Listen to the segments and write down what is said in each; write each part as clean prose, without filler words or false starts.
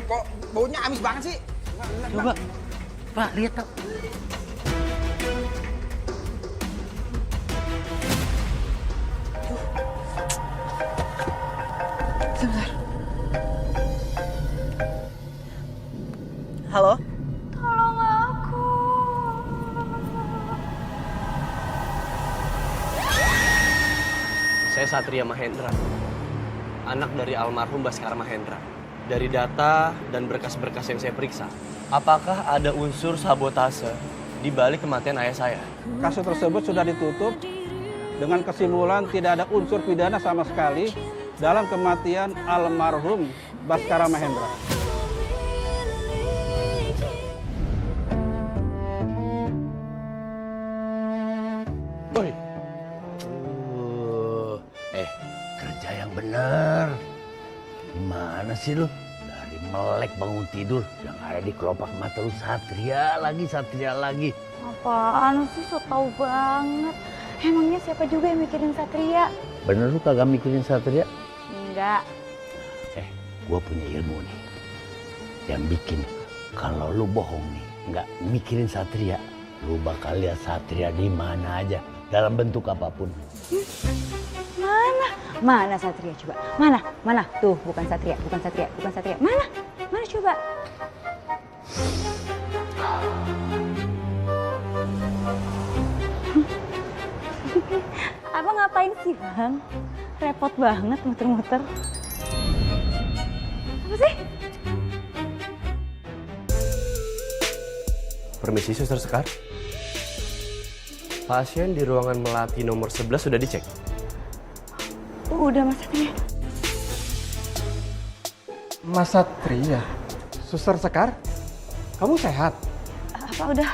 Kok baunya amis banget sih? Coba, Pak, lihat Pak. Sebentar. Halo? Tolong aku. Saya Satria Mahendra, anak dari almarhum Baskara Mahendra. Dari data dan berkas-berkas yang saya periksa, apakah ada unsur sabotase di balik kematian ayah saya? Kasus tersebut sudah ditutup dengan kesimpulan tidak ada unsur pidana sama sekali dalam kematian almarhum Baskara Mahendra. Woi, Kerja yang bener. Gimana sih lu? Dari melek bangun tidur, yang ada di kelopak mata lu Satria lagi. Apaan sih, so tau banget. Emangnya siapa juga yang mikirin Satria? Bener lu kagak mikirin Satria? Enggak. Gua punya ilmu nih. Yang bikin kalau lu bohong nih, nggak mikirin Satria, lu bakal lihat Satria di mana aja, dalam bentuk apapun. Mana Satria coba? Mana? Tuh, bukan Satria. Mana coba? Abang ngapain sih, Bang? Repot banget muter-muter. Apa sih? permisi Suster Sekar. Pasien di ruangan melati nomor 11 sudah dicek? Udah, Mas Satria. Mas Satria, Suster Sekar, kamu sehat? Apa udah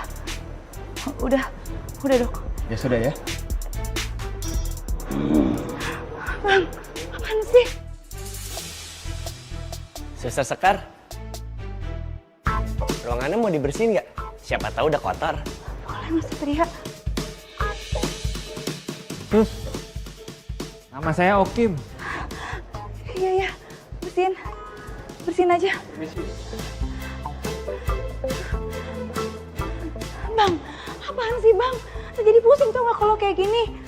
dok. Ya sudah ya. Bang, apaan sih? Suster Sekar, ruangannya mau dibersihin nggak? Siapa tahu udah kotor. Boleh, Mas Satria. Sus, nama saya Okim. Iya, bersihin aja. Bang, apaan sih Bang? Saya jadi pusing tau gak kalau kayak gini.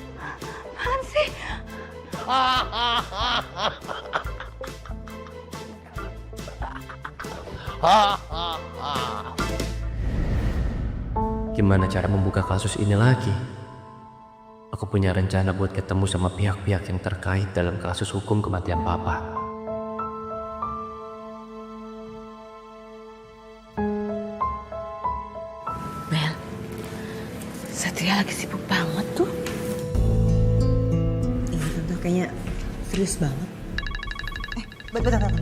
Apaan sih? Gimana cara membuka kasus ini lagi? Aku punya rencana buat ketemu sama pihak-pihak yang terkait dalam kasus hukum kematian Papa. Bel, Satria lagi sibuk banget tuh. Iya tante, kayaknya serius banget. Bentar.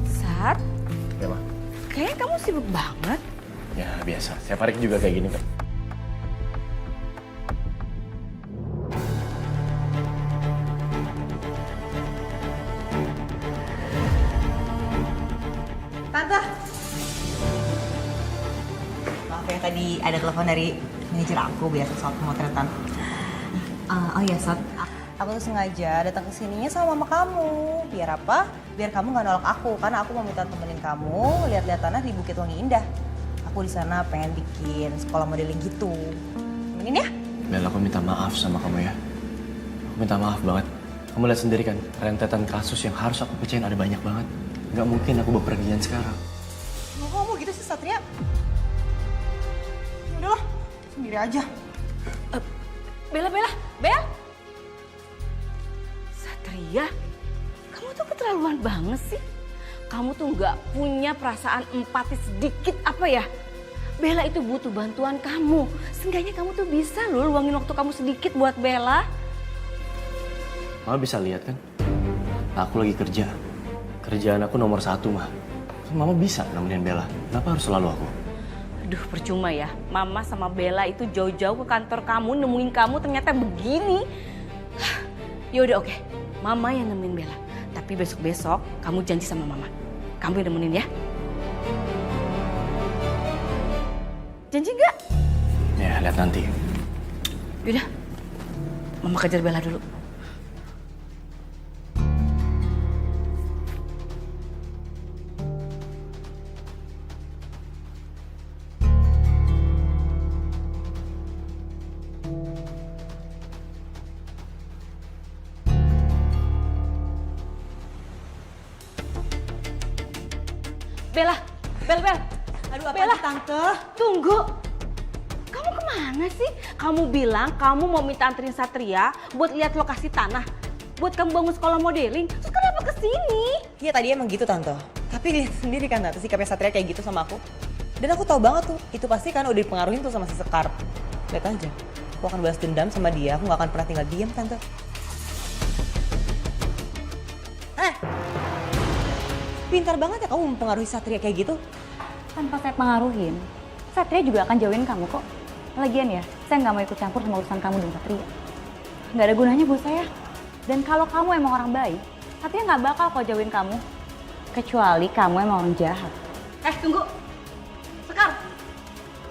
Sat, Ya, Ma. kayaknya kamu sibuk banget. Ya, biasa. Saya Farik juga kayak gini, Kak. Tante. Maaf ya, tadi ada telepon dari manajer aku biar soal pemotretan. Oh iya, Sat. Aku tuh sengaja datang ke sininya sama mama kamu. Biar apa? Biar kamu nggak nolak aku, karena aku mau minta temenin kamu lihat-lihat tanah di Bukit Wangi Indah. Aku di sana pengen bikin sekolah modeling gitu. Temenin ya? Bel, aku minta maaf sama kamu ya. Aku minta maaf banget. Kamu lihat sendiri kan, rentetan kasus yang harus aku pecahin ada banyak banget. Nggak mungkin aku bepergian sekarang. Mau ngomong gitu sih, Satria? Udahlah, sendiri aja. Bella. Satria, kamu tuh keterlaluan banget sih. Kamu tuh nggak punya perasaan empati sedikit apa ya? Bella itu butuh bantuan kamu. Seenggaknya kamu tuh bisa loh luangin waktu kamu sedikit buat Bella. Mama bisa lihat kan? Aku lagi kerja. Kerjaan aku nomor 1, Mah. Mama bisa nemenin Bella. Kenapa harus selalu aku? Aduh, percuma ya. Mama sama Bella itu jauh-jauh ke kantor kamu nemuin kamu ternyata begini. Yaudah oke, Mama yang nemenin Bella. Tapi besok-besok kamu janji sama Mama. Kamu yang nemenin ya. Janji nggak? Ya, lihat nanti. Yaudah, Mama kejar Bella dulu. Bella, Bella. Aduh, apa Bella. sih, Tante? Tunggu. Kamu kemana sih? Kamu bilang kamu mau minta anterin Satria buat lihat lokasi tanah. Buat kamu bangun sekolah modeling. Terus kenapa kesini? Iya tadi emang gitu Tante. Tapi lihat sendiri kan Tante, sikapnya Satria kayak gitu sama aku. Dan aku tahu banget tuh, itu pasti kan udah dipengaruhin tuh sama si Sekar. Lihat aja, aku akan balas dendam sama dia, aku gak akan pernah tinggal diam Tante. Pintar banget ya kamu mempengaruhi Satria kayak gitu. Tanpa saya pengaruhin, Satria juga akan jauhin kamu kok. Lagian ya, saya nggak mau ikut campur sama urusan kamu dan Satria. Nggak ada gunanya buat saya. Dan kalau kamu emang orang baik, Satria nggak bakal kok jauhin kamu. Kecuali kamu emang orang jahat. Tunggu. Sekar,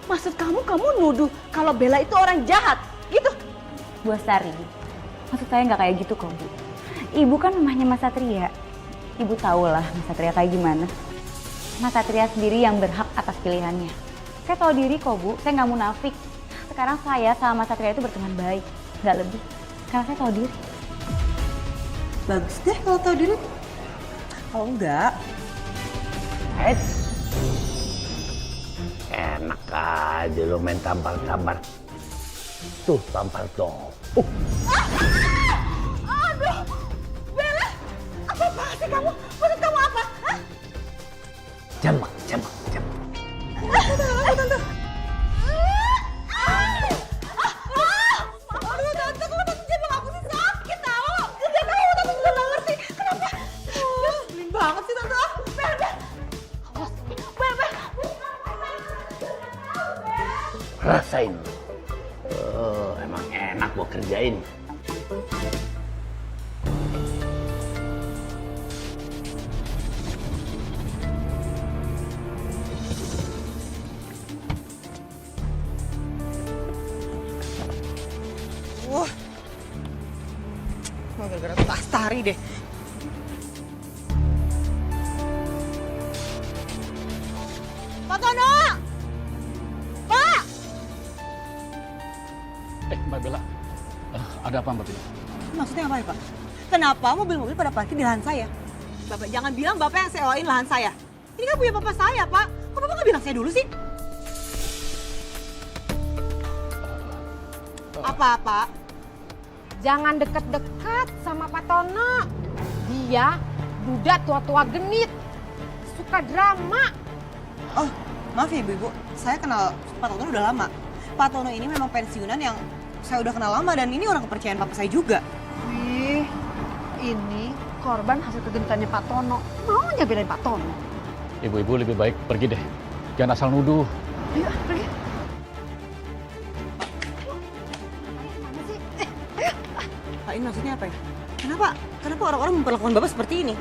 maksud kamu nuduh kalau Bella itu orang jahat, gitu? Bu Astari, maksud saya nggak kayak gitu kok Bu. Ibu kan mamahnya Mas Satria. Ibu tahu lah Mas Satria kayak gimana. Mas Satria sendiri yang berhak atas pilihannya. Saya tahu diri kok Bu, saya nggak munafik. Sekarang saya sama Mas Satria itu berteman baik, nggak lebih. Karena saya tahu diri. Bagus deh kalau tahu diri. Kalau enggak, Enak aja lo main tampar-tampar. Tuh tampar dong. Aduh, Bella, apa sih kamu? Maksud kamu apa? Hah? Jambak. Aduh, Tante, kenapa jambak aku sih sakit tau? Udah tahu, Tante juga gak ngerti. Kenapa? nyebelin banget sih Tante. Bella, awas, Bella. Rasain. Emang enak gua kerjain. Wah, gara-gara Astari deh. Pak Tono! Pak! Mbak Bella, ada apa Mbak Bella? Maksudnya apa ya Pak? Kenapa mobil-mobil pada parkir di lahan saya? Bapak jangan bilang Bapak yang sewain lahan saya. Ini kan punya Bapak saya Pak. Kok Bapak nggak bilang saya dulu sih? Apa-apa? Jangan deket-deket sama Pak Tono. Dia duda tua-tua genit. Suka drama. Oh, maaf ya Ibu. Saya kenal Pak Tono udah lama. Pak Tono ini memang pensiunan yang saya udah kenal lama dan ini orang kepercayaan Papa saya juga. Wih, ini korban hasil kegenitannya Pak Tono. Mau nyabirain Pak Tono. Ibu-ibu lebih baik pergi deh. Jangan asal nuduh. Ayo, pergi. Pak, ini maksudnya apa ya? Kenapa orang-orang memperlakukan Bapak seperti ini?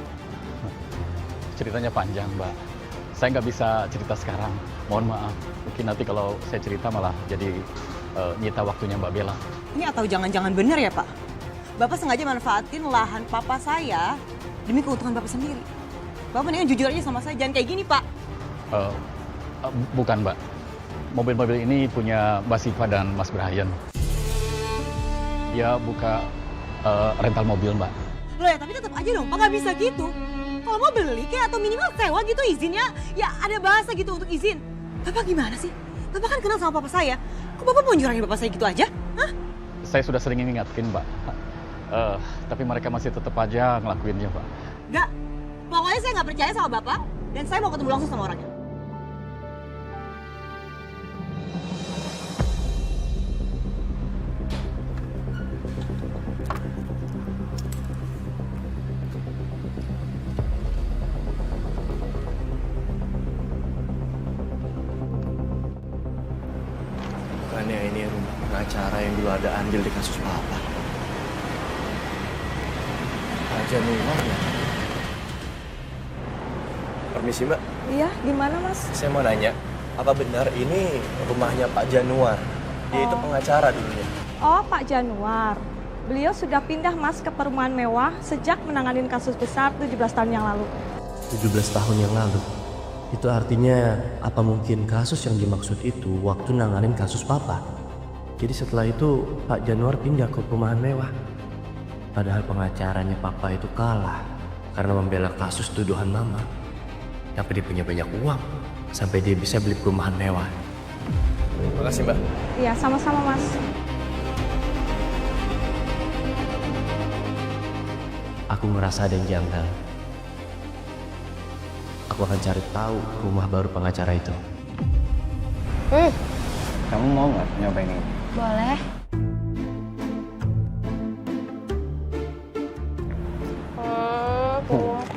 Ceritanya panjang, Mbak. Saya nggak bisa cerita sekarang. Mohon maaf. Mungkin nanti kalau saya cerita malah jadi nyita waktunya Mbak Bella. Ini atau jangan-jangan benar ya Pak? Bapak sengaja manfaatin lahan Papa saya demi keuntungan Bapak sendiri. Bapak mendingan jujur aja sama saya, jangan kayak gini Pak. Bukan, Mbak. Mobil-mobil ini punya Mbak Siva dan Mas Brian. Dia buka rental mobil, Mbak. Loh ya, tapi tetap aja dong, Pak nggak bisa gitu. Kalau mau beli kayak atau minimal sewa gitu izinnya, ya ada bahasa gitu untuk izin. Bapak gimana sih? Bapak kan kenal sama Papa saya. Kok Bapak mau nyurangin Bapak saya gitu aja? Hah? Saya sudah sering ingatkan, Mbak. Tapi mereka masih tetap aja ngelakuinnya, Pak. Nggak. Pokoknya saya nggak percaya sama Bapak, dan saya mau ketemu langsung sama orangnya. Bukannya ini rumah pengacara yang dulu ada andil di kasus Papa. Aja Nurman ya. Permisi Mbak. Iya, gimana Mas? Saya mau nanya, Apa benar ini rumahnya Pak Januar? Dia itu pengacara dulunya. Oh, Pak Januar. Beliau sudah pindah Mas ke perumahan mewah sejak menanganin kasus besar 17 tahun yang lalu. 17 tahun yang lalu? Itu artinya apa mungkin kasus yang dimaksud itu waktu nanganin kasus Papa? Jadi setelah itu Pak Januar pindah ke perumahan mewah. Padahal pengacaranya Papa itu kalah karena membela kasus tuduhan Mama. Tapi dia punya banyak uang sampai dia bisa beli perumahan mewah. Makasih Mbak. Iya, sama-sama Mas. Aku ngerasa ada yang janggal. Aku akan cari tahu rumah baru pengacara itu. Kamu mau nggak nyobain ini? Boleh.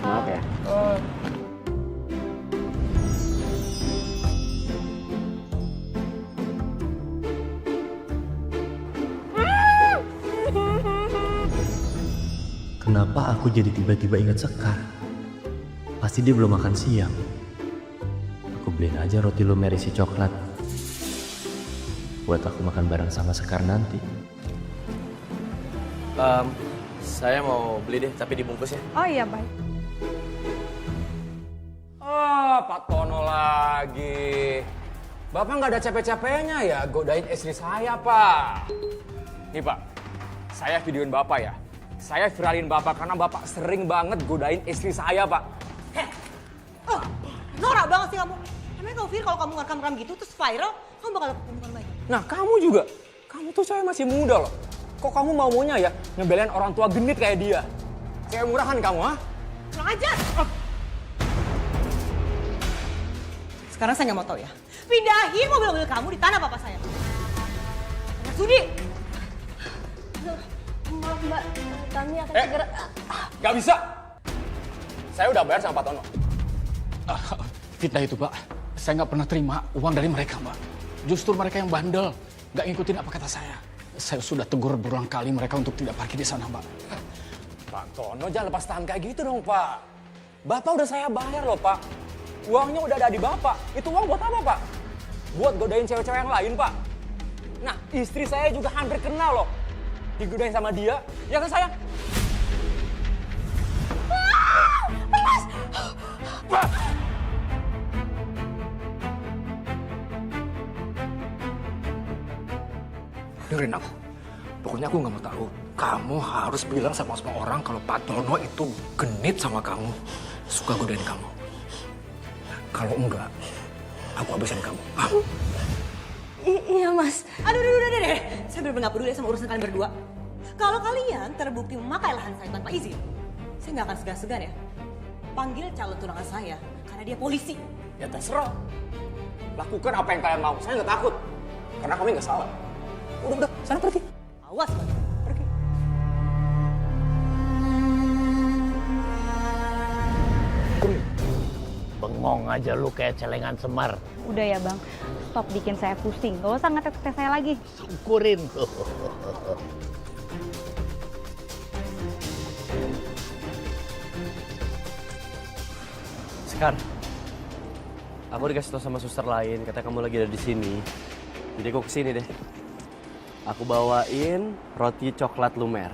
Maaf ya. Kenapa aku jadi tiba-tiba ingat Sekar? Pasti dia belum makan siang. Aku beliin aja roti lumer isi coklat. Buat aku makan bareng sama Sekar nanti. Saya mau beli deh, tapi dibungkus ya. Oh iya, baik. Pak Tono lagi. Bapak nggak ada capek-capeknya ya godain istri saya, Pak. Nih, Pak. Saya videoin Bapak ya. Saya viralin Bapak karena Bapak sering banget godain istri saya, Pak. Norak banget sih kamu. Emangnya kamu pikir kalau kamu ngerekam gitu terus viral, kamu bakal dapat keuntungan banyak? Nah, kamu juga. Kamu tuh saya masih muda loh. Kok kamu maunya ya ngebelain orang tua genit kayak dia? Cewek murahan kamu, ha? Kurang ajar! Sekarang saya nggak mau tahu ya. Pindahin mobil-mobil kamu di tanah papa saya. Anak sudi! Maaf Mbak, kami akan segera... Gak bisa. Saya udah bayar sama Pak Tono. Fitnah itu, Pak. Saya nggak pernah terima uang dari mereka, Mbak. Justru mereka yang bandel, nggak ngikutin apa kata saya. Saya sudah tegur berulang kali mereka untuk tidak parkir di sana, Mbak. Pak Tono jangan lepas tangan kayak gitu dong, Pak. Bapak udah saya bayar loh, Pak. Uangnya udah ada di Bapak. Itu uang buat apa, Pak? Buat godain cewek-cewek yang lain, Pak. Nah, istri saya juga hampir kenal loh. Digodain sama dia, ya kan sayang? Dengerin aku. Pokoknya aku nggak mau tahu. Kamu harus bilang sama semua orang kalau Pak Tono itu genit sama kamu, suka godain kamu. Kalau enggak, aku habisin kamu. Iya Mas. Aduh, udah deh. Saya bener-bener nggak peduli sama urusan kalian berdua. Kalau kalian terbukti memakai lahan saya tanpa izin, saya nggak akan segan-segan ya. Panggil calon tunangan saya, karena dia polisi. Ya terserah. Lakukan apa yang kalian mau. Saya nggak takut. Karena kami nggak salah. Udah, sana pergi. Awas kalian, pergi. Bengong aja lu kayak celengan Semar. Udah ya bang, stop bikin saya pusing. Gak usah ngetes-tes saya lagi. Syukurin tuh. Sekar, aku dikasih tau sama suster lain, katanya kamu lagi ada di sini. Jadi aku kesini deh. Aku bawain roti coklat lumer.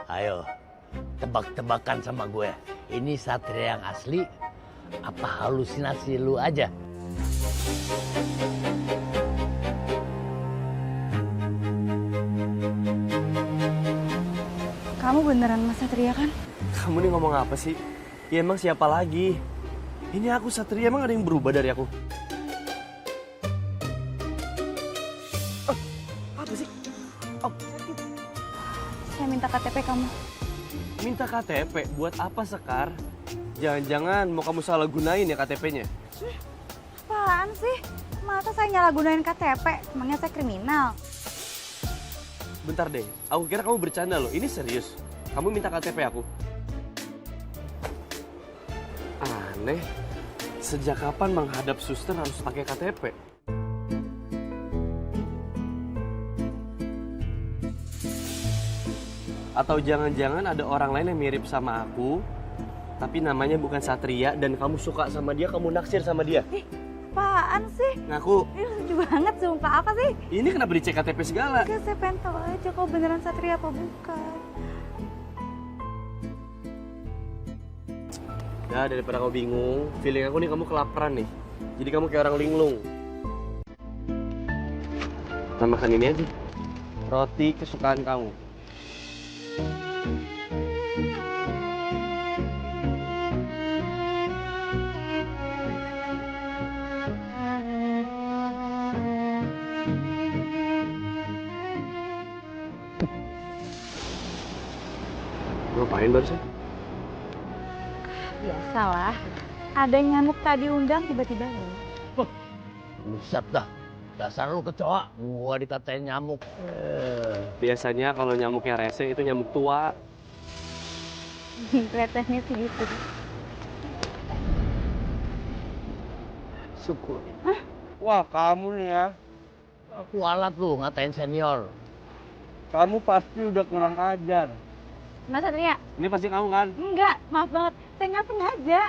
Ayo, tebak-tebakan sama gue. Ini Satria yang asli, apa halusinasi lu aja? Kamu beneran Mas Satria kan? Kamu nih ngomong apa sih? Ya emang siapa lagi? Ini aku Satria, emang ada yang berubah dari aku? Apa sih? Saya minta KTP kamu. Minta KTP? Buat apa Sekar? Jangan-jangan mau kamu salah gunain ya KTP-nya? Apaan sih? Masa saya nyalagunain KTP? Emangnya saya kriminal? Bentar deh, aku kira kamu bercanda loh. Ini serius. Kamu minta KTP aku? Aneh. Sejak kapan menghadap suster harus pakai KTP? Atau jangan-jangan ada orang lain yang mirip sama aku Tapi namanya bukan Satria dan kamu suka sama dia, kamu naksir sama dia. Apaan sih? Ngaku. Ini lucu banget sumpah. Apa sih? Ini kenapa dicek KTP segala? Enggak, saya pengen tahu aja kalau beneran Satria apa bukan. Nah, daripada kamu bingung, feeling aku nih kamu kelaparan nih. Jadi kamu kayak orang linglung. Kita makan ini aja. Roti kesukaan kamu. Ngapain barusan? Biasalah. Ada nyamuk tadi undang tiba-tiba nih. Buset dah. Dasar lu kecoa. Gua dikatain nyamuk. Biasanya kalau nyamuknya rese itu nyamuk tua. Kelihatannya sih gitu. Syukur. Wah, kamu nih ya. Aku alat lu ngatain senior. Kamu pasti udah kurang ajar. Mas Satria? Ini pasti kamu kan? Enggak, maaf banget. Saya nggak sengaja.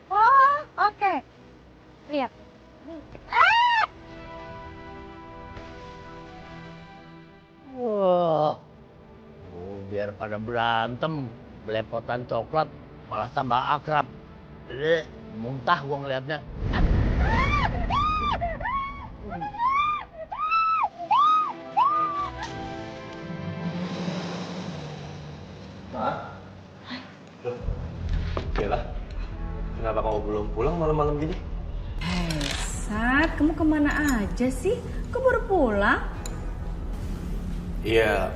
Oh, oke. Lihat. Wah. Biar pada berantem, belepotan coklat, malah tambah akrab. Muntah gua ngeliatnya. Bella, kenapa kamu belum pulang malam-malam gini? Sat, kamu kemana aja sih? Kok baru pulang? Iya,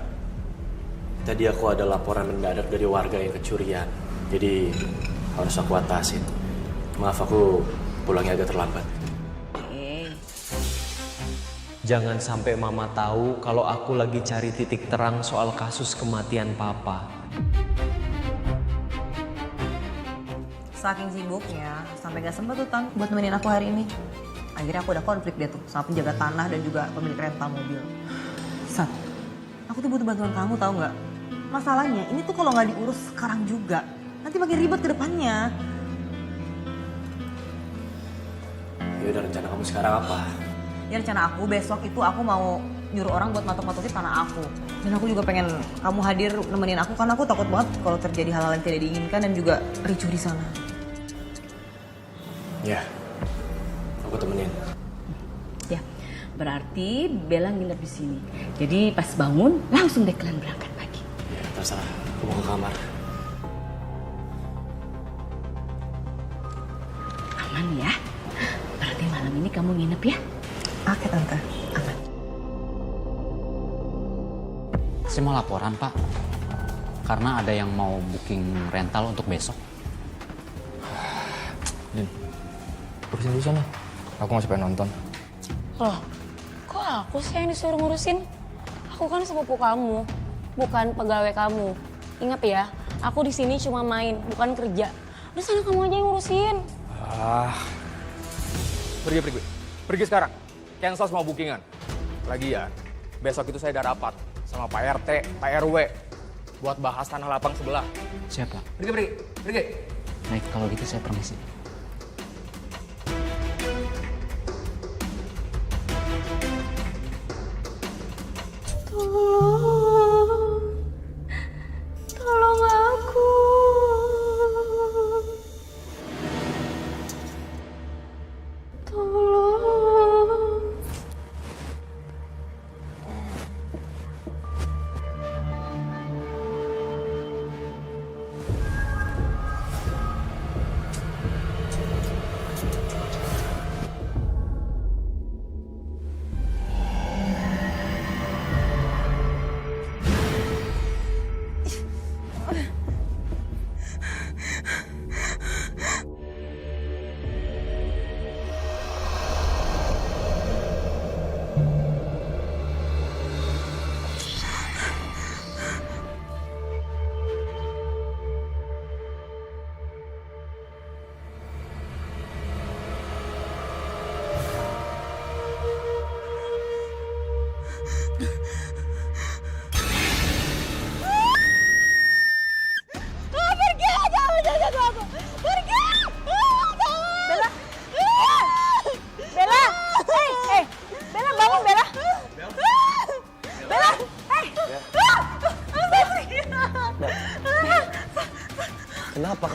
tadi aku ada laporan mendadak dari warga yang kecurian. Jadi harus aku atasin. Maaf aku pulangnya agak terlambat. Jangan sampai mama tahu kalau aku lagi cari titik terang soal kasus kematian papa. Saking sibuknya, sampai gak sempet tuh Tan buat nemenin aku hari ini. Akhirnya aku udah konflik dia tuh sama penjaga tanah dan juga pemilik rental mobil. Sat, aku tuh butuh bantuan kamu tahu nggak? Masalahnya ini tuh kalau nggak diurus sekarang juga, nanti makin ribet ke depannya. Ya udah, rencana kamu sekarang apa? Ya rencana aku besok itu aku mau nyuruh orang buat matok-matokin tanah aku. Dan aku juga pengen kamu hadir nemenin aku karena aku takut banget kalau terjadi hal-hal yang tidak diinginkan dan juga ricuh di sana. Ya, aku temenin. Ya, berarti Bella nginep di sini. Jadi pas bangun langsung deh kalian berangkat pagi. Ya, terserah. Aku mau ke kamar. Aman ya? Berarti malam ini kamu nginep ya? Oke Tante, aman. Saya mau laporan, Pak. Karena ada yang mau booking rental untuk besok. Din, urusin dulu sana. Aku masih pengen nonton. Loh, kok aku sih yang disuruh ngurusin? Aku kan sepupu kamu, bukan pegawai kamu. Ingat ya, aku di sini cuma main, bukan kerja. Udah sana kamu aja yang ngurusin. Pergi. Pergi sekarang. Cancel semua bookingan. Lagian, besok itu saya ada rapat sama Pak RT, Pak RW buat bahas tanah lapang sebelah. Siapa? Pergi. Baik, kalau gitu saya permisi. Tolong aku. Tolong.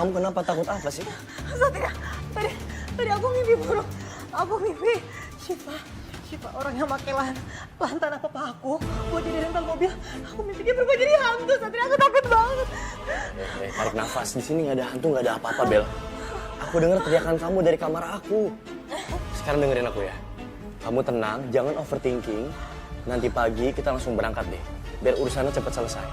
Kamu kenapa takut apa sih? Satria, tadi aku mimpi buruk. Aku mimpi Syifa orang yang pakai lahan tanah papa aku buat jadi rental mobil. Aku mimpi dia berubah jadi hantu. Satria, aku takut banget. Tarik nafas. Di sini nggak ada hantu, nggak ada apa-apa, Bel. Aku dengar teriakan kamu dari kamar aku. Sekarang dengerin aku ya. Kamu tenang, jangan overthinking. Nanti pagi kita langsung berangkat deh. Biar urusannya cepat selesai.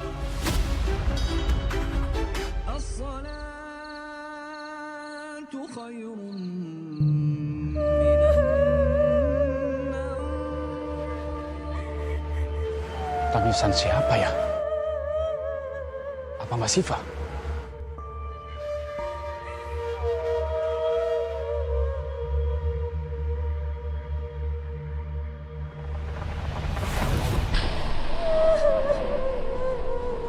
Tangisan siapa ya? Apa Mbak Syifa?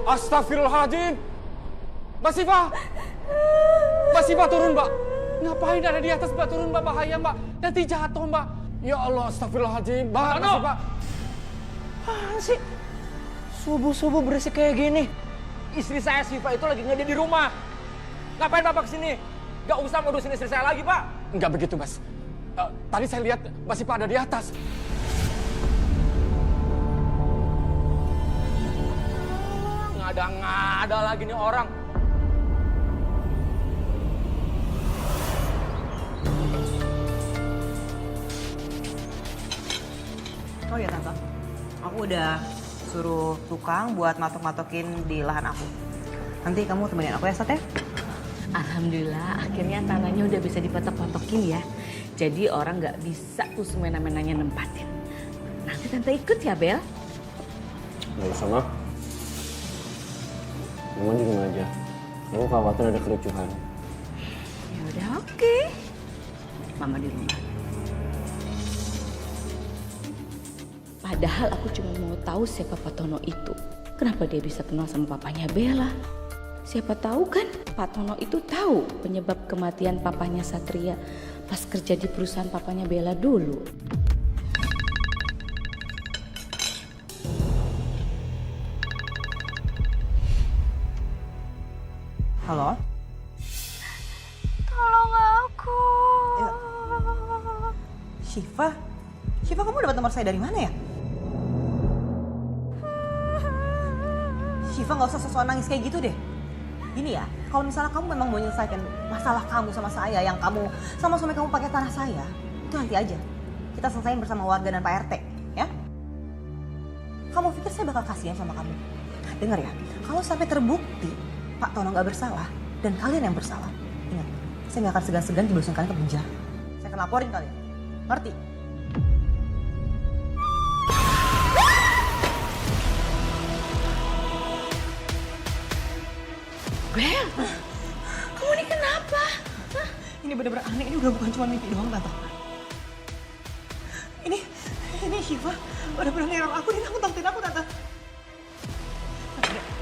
Astagfirullahaladzim! Mbak Syifa! Mbak Syifa turun, Mbak! Ngapain ada di atas, Mbak? Turun, Mbak. Bahaya, Mbak. Nanti jatuh, Mbak. Ya Allah, astagfirullahaladzim. Mbak Syifa! Apaan sih? Subuh-subuh berisik kayak gini. Istri saya Syifa itu lagi nggak ada di rumah. Ngapain Bapak kesini? Gak usah modusin istri saya lagi, Pak. Enggak begitu, Mas. Tadi saya lihat Mbak Syifa ada di atas. Ngada-ngada lagi nih orang. Oh ya Tante, aku udah suruh tukang buat matok-matokin di lahan aku. Nanti kamu temenin aku ya, Sat ya? Alhamdulillah, akhirnya tanahnya udah bisa dipotok-potokin ya. Jadi orang nggak bisa tuh semena-menanya nempatin. Nanti Tante ikut ya, Bel? Nggak usah, Ma. Mama di rumah aja. Aku khawatir ada kericuhan. Ya udah, oke. Mama di rumah. Padahal aku cuma mau tahu siapa Pak Tono itu. Kenapa dia bisa kenal sama papanya Bella? Siapa tahu kan Pak Tono itu tahu penyebab kematian papanya Satria pas kerja di perusahaan papanya Bella dulu. Halo? Tolong aku. Ya. Syifa? Syifa, kamu dapat nomor saya dari mana ya? Syifa, nggak usah sok-sok nangis kayak gitu deh. Gini ya, kalau misalnya kamu memang mau menyelesaikan masalah kamu sama saya, yang kamu sama suami kamu pakai tanah saya, itu nanti aja. Kita selesaiin bersama warga dan Pak RT, ya. Kamu pikir saya bakal kasihan sama kamu? Dengar ya, kalau sampai terbukti Pak Tono nggak bersalah dan kalian yang bersalah, ingat, saya nggak akan segan-segan jeblosin kalian ke penjara. Saya akan laporin kalian, ngerti? Bel, kamu ini kenapa? Hah? Ini bener-bener aneh, ini udah bukan cuma mimpi doang, Tante. Ini Syifa bener-bener neror aku, dia takut-takutin aku, Tante.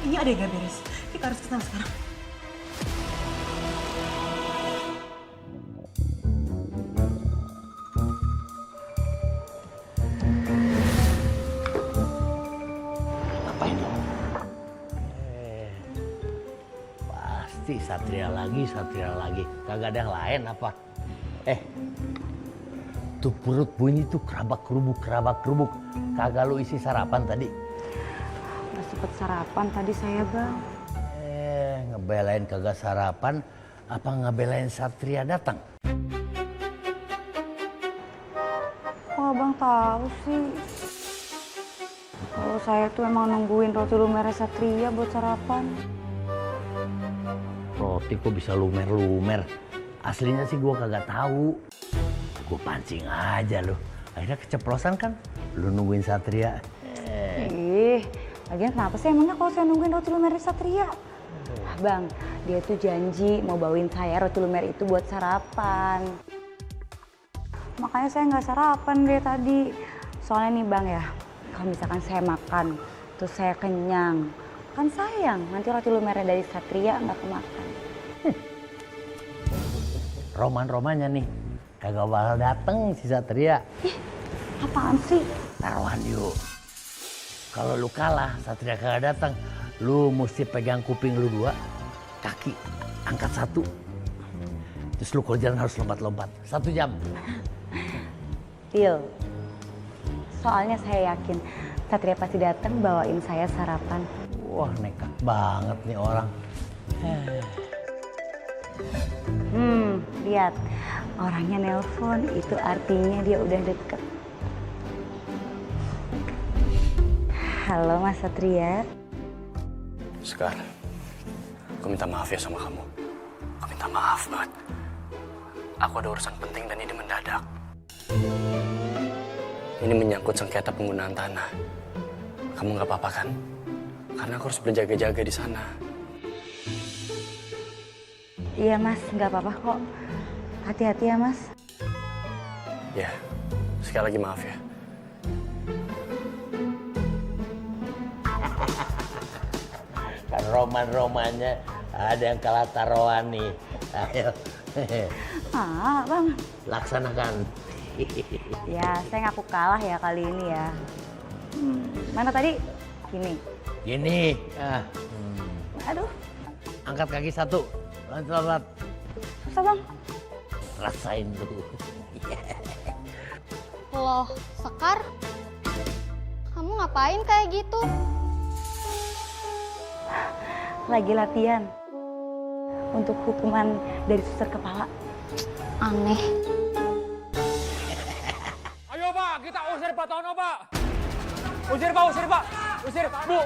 Ini ada yang gak beres, kita harus kesana sekarang. Ngapain lo? Pasti Satria lagi. Kagak ada yang lain apa? Tuh perut bunyi tuh kerabak kerubuk. Kagak lu isi sarapan tadi? Nggak sempet sarapan tadi saya, Bang. Ngebelain kagak sarapan, apa ngebelain Satria datang? Kok Abang tahu sih? Kalau saya tuh emang nungguin roti lumer Satria buat sarapan. Roti kok bisa lumer. Aslinya sih gua kagak tahu. Gua pancing aja lu. Akhirnya keceplosan kan? Lu nungguin Satria. Lagian kenapa sih emangnya kalau saya nungguin roti lumer Satria? Bang, dia tuh janji mau bawain saya roti lumer itu buat sarapan. Makanya saya nggak sarapan dari tadi. Soalnya nih Bang ya, kalau misalkan saya makan, terus saya kenyang, kan sayang nanti roti lumernya dari Satria nggak kemakan. Roman-romannya nih, kagak bakal dateng si Satria. Apaan sih? Taruhan yuk. Kalau lu kalah, Satria kagak datang, lu mesti pegang kuping lu dua, kaki angkat 1. Terus lu kalau jalan harus lompat-lompat. 1 jam. Deal. Soalnya saya yakin Satria pasti datang bawain saya sarapan. Wah, nekat banget nih orang. Lihat. Orangnya nelpon, itu artinya dia udah deket. Halo Mas Satria. Sekar, aku minta maaf ya sama kamu. Aku minta maaf banget. Aku ada urusan penting dan ini mendadak. Ini menyangkut sengketa penggunaan tanah. Kamu nggak apa-apa kan? Karena aku harus berjaga-jaga di sana. Iya Mas, nggak apa-apa kok. Hati-hati ya Mas. Ya, sekali lagi maaf ya. Kan roman-romannya ada yang kalah taruhan nih. Ayo. Bang. Laksanakan. Ya, saya ngaku kalah ya kali ini ya. Mana tadi? Gini. Aduh. Angkat kaki 1. Pelan-pelan. Susah Bang. Rasain dulu. Loh, Sekar? Kamu ngapain kayak gitu? Lagi latihan. Untuk hukuman dari susur kepala. Aneh. Ayo Pak, kita usir Pak Tono Pak. Usir Pak. Usir Bu.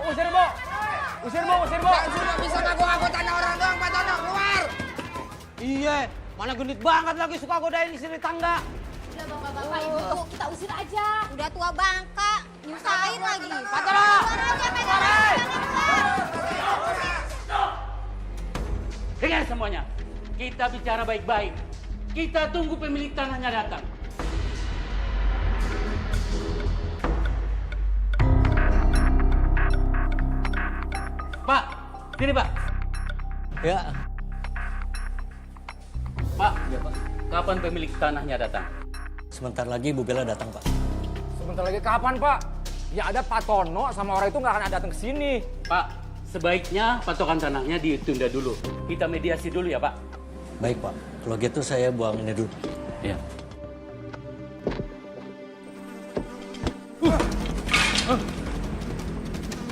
Usir Bu. Sudah bisa ngaku-ngaku tanah orang doang, Pak Tono, keluar. Iya, mana genit banget lagi suka godain istri tangga. Udah bapak-bapak ibu, kita usir aja. Udah tua bangka, nyusahin lagi. Pak Tono! Dengar semuanya, kita bicara baik-baik. Kita tunggu pemilik tanahnya datang. Pak, sini Pak. Ya. Pak, kapan pemilik tanahnya datang? Sebentar lagi Bu Bella datang, Pak. Sebentar lagi kapan Pak? Ya ada Pak Tono sama orang itu nggak akan datang ke sini. Pak, sebaiknya patokan tanahnya ditunda dulu. Kita mediasi dulu ya Pak. Baik Pak, kalau gitu saya buang ini dulu. Ya.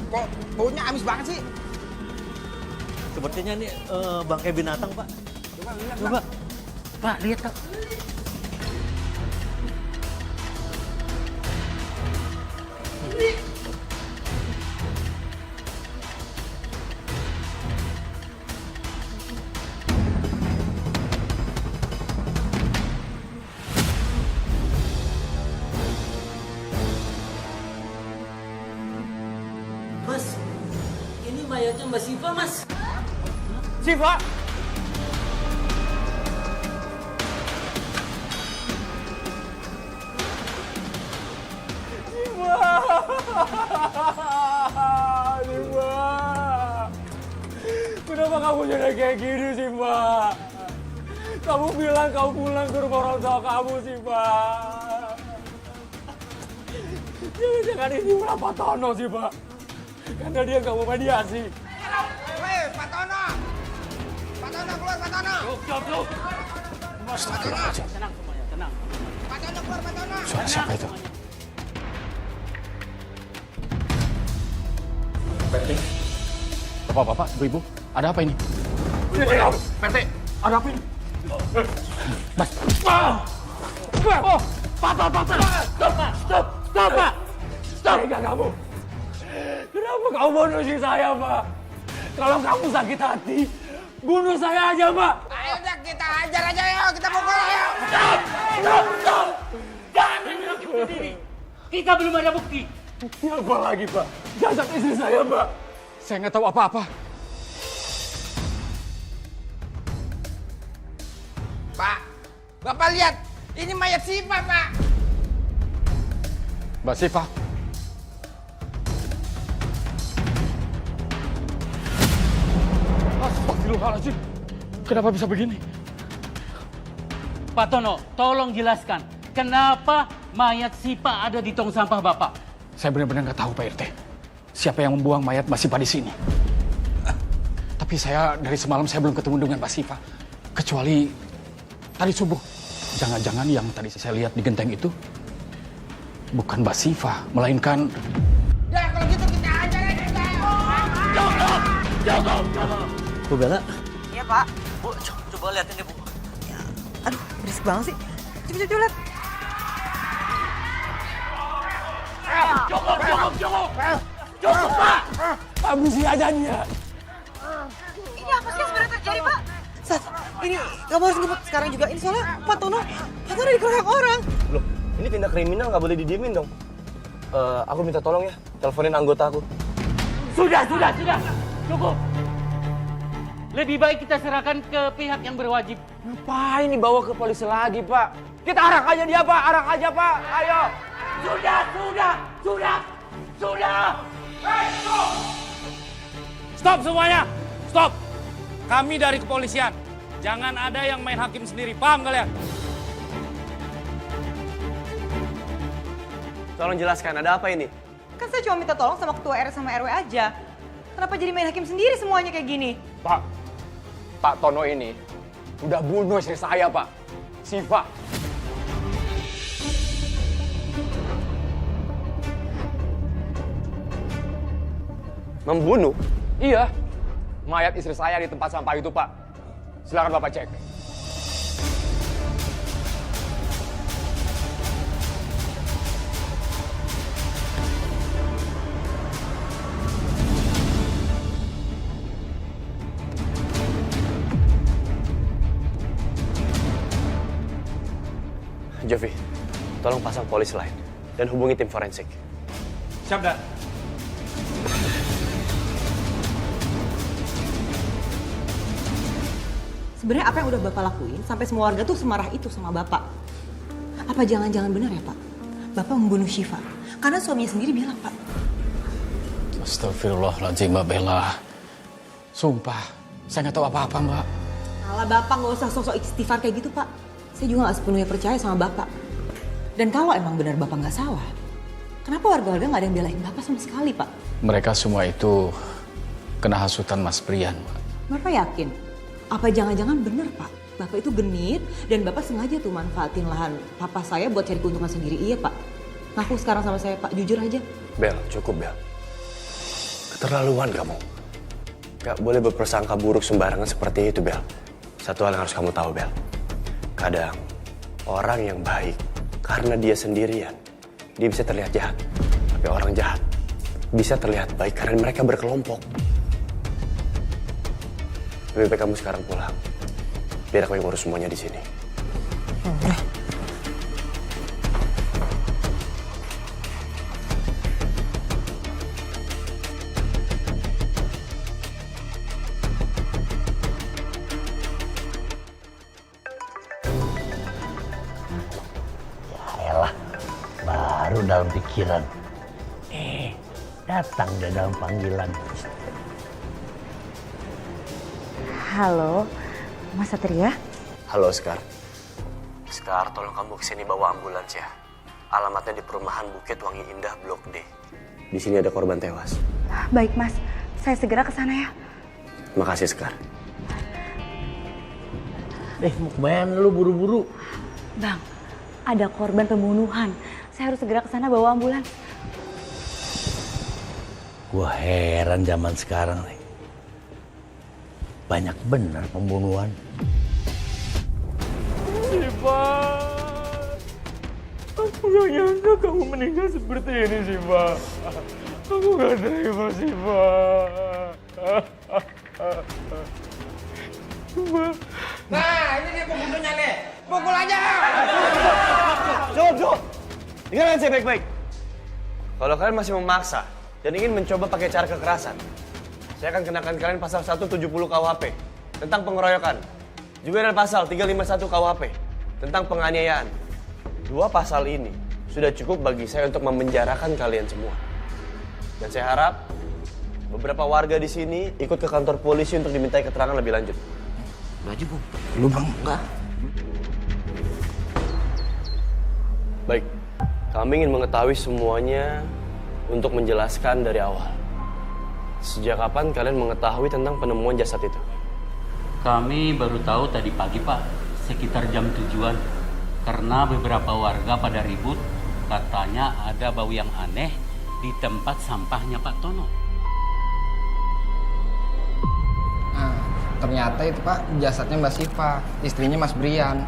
Kok baunya amis banget sih? Sepertinya ini bangkai binatang, Pak. Coba. Pak, lihat Pak. Mas, ini mayatnya Mbak Siva, Mas. Siva? Siva, kenapa kamu jadi kayak gini, Siva? Kamu bilang kamu pulang ke rumah orang tua kamu, Siva. Jangan ini ulah Pak Tono, Siva. Karena dia nggak mau mediasi. Weh, Pak Tono! Pak Tono, keluar Pak Tono! Cukup. Astagfirullahaladzim. Tenang semuanya, tenang. Pak Tono, keluar Pak Tono! Suara siapa itu? PT. Bapak-bapak, ibu-ibu, ada apa ini? PT, ada apa ini? Mas. Oh, Pak! Stop, Pak! Tega kamu! Kenapa kamu bunuh si saya, Pak? Kalau kamu sakit hati, bunuh saya aja, Pak! Ayo udah, kita hajar aja yuk, kita pukul ayo! Stop! Jangan bilang berdiri. Kita belum ada bukti. Bukti apa lagi, Pak? Jasad istri saya, Pak! Saya nggak tahu apa-apa. Pak, Bapak lihat, ini mayat Siva, Pak! Mbak Siva. Astagfirullahaladzim. Kenapa bisa begini? Pak Tono, tolong jelaskan. Kenapa mayat Siva ada di tong sampah Bapak? Saya benar-benar nggak tahu, Pak RT. Siapa yang membuang mayat Mbak Siva di sini? Tapi dari semalam saya belum ketemu dengan Mbak Siva. Kecuali tadi subuh. Jangan-jangan yang tadi saya lihat di genteng itu bukan Mbak Siva, melainkan... Ya kalau gitu kita ajar aja. Cukup. Bu Bella. Iya, Pak. Bu, coba liatin deh, Bu. Aduh, berisik banget sih. Coba lihat. Cukup, Pak. Habisi aja dia. Ini apa sih yang sebenarnya terjadi, Pak? Sat, ini kamu harus ngebut sekarang juga. Ini soalnya Pak Tono dikeroyok orang. Loh, ini tindak kriminal, nggak boleh didiemin dong. Aku minta tolong ya, teleponin anggota aku. Sudah. Cukup. Lebih baik kita serahkan ke pihak yang berwajib. Ngapain dibawa ke polisi lagi, Pak? Kita arak aja dia, Pak. Arak aja, Pak. Ayo. Sudah. Stop semuanya! Stop! Kami dari kepolisian. Jangan ada yang main hakim sendiri. Paham kalian? Tolong jelaskan, ada apa ini? Kan saya cuma minta tolong sama ketua RT sama RW aja. Kenapa jadi main hakim sendiri semuanya kayak gini? Pak Tono ini udah bunuh istri saya, Pak. Siva. Membunuh? Iya. Mayat istri saya di tempat sampah itu, Pak. Silakan Bapak cek. Jovi, tolong pasang polis lain dan hubungi tim forensik. Siap, Dan. Sebenarnya apa yang udah Bapak lakuin sampai semua warga tuh semarah itu sama Bapak? Apa jangan-jangan benar ya, Pak? Bapak membunuh Syifa karena suaminya sendiri bilang, Pak. Astagfirullahaladzim, Mbak Bella. Sumpah, saya nggak tahu apa-apa, Mbak. Alah, Bapak nggak usah sosok istighfar kayak gitu, Pak. Saya juga nggak sepenuhnya percaya sama Bapak. Dan kalau emang benar Bapak nggak salah, kenapa warga-warga nggak ada yang belain Bapak sama sekali, Pak? Mereka semua itu kena hasutan Mas Prian, Mbak. Bapak yakin? Apa jangan-jangan benar, Pak? Bapak itu genit dan Bapak sengaja tuh manfaatin lahan papa saya buat cari keuntungan sendiri. Iya, Pak. Ngaku sekarang sama saya, Pak. Jujur aja. Bel, cukup, Bel. Keterlaluan kamu. Gak boleh berprasangka buruk sembarangan seperti itu, Bel. Satu hal yang harus kamu tahu, Bel. Kadang orang yang baik karena dia sendirian, dia bisa terlihat jahat. Tapi orang jahat bisa terlihat baik karena mereka berkelompok. Lebih baik kamu sekarang pulang. Biar aku yang urus semuanya di sini. Yaelah, baru dalam pikiran. Datang dia dalam panggilan. Halo, Mas Satria? Halo, Sekar. Sekar, tolong kamu kesini bawa ambulans ya. Alamatnya di perumahan Bukit Wangi Indah, Blok D. Di sini ada korban tewas. Baik, Mas. Saya segera ke sana ya. Makasih, Sekar. Mau kemana lu buru-buru? Bang, ada korban pembunuhan. Saya harus segera ke sana bawa ambulans. Gua heran zaman sekarang nih. Banyak benar pembunuhan. Siva, aku gak nyangka kamu meninggal seperti ini, Siva. Aku gak terima, Siva. Nah, ini dia pembunuhnya nih. Pukul aja. Cukup. Dengarkan saya baik-baik. Kalau kalian masih memaksa dan ingin mencoba pakai cara kekerasan, saya akan kenakan kalian pasal 170 KUHP tentang pengeroyokan. Juga ada pasal 351 KUHP tentang penganiayaan. Dua pasal ini sudah cukup bagi saya untuk memenjarakan kalian semua. Dan saya harap beberapa warga di sini ikut ke kantor polisi untuk dimintai keterangan lebih lanjut. Baju, Bu. Lu, Bang. Enggak. Baik, kami ingin mengetahui semuanya untuk menjelaskan dari awal. Sejak kapan kalian mengetahui tentang penemuan jasad itu? Kami baru tahu tadi pagi, Pak, sekitar jam 7-an. Karena beberapa warga pada ribut, katanya ada bau yang aneh di tempat sampahnya Pak Tono. Nah, ternyata itu Pak, jasadnya Mbak Siva, istrinya Mas Brian.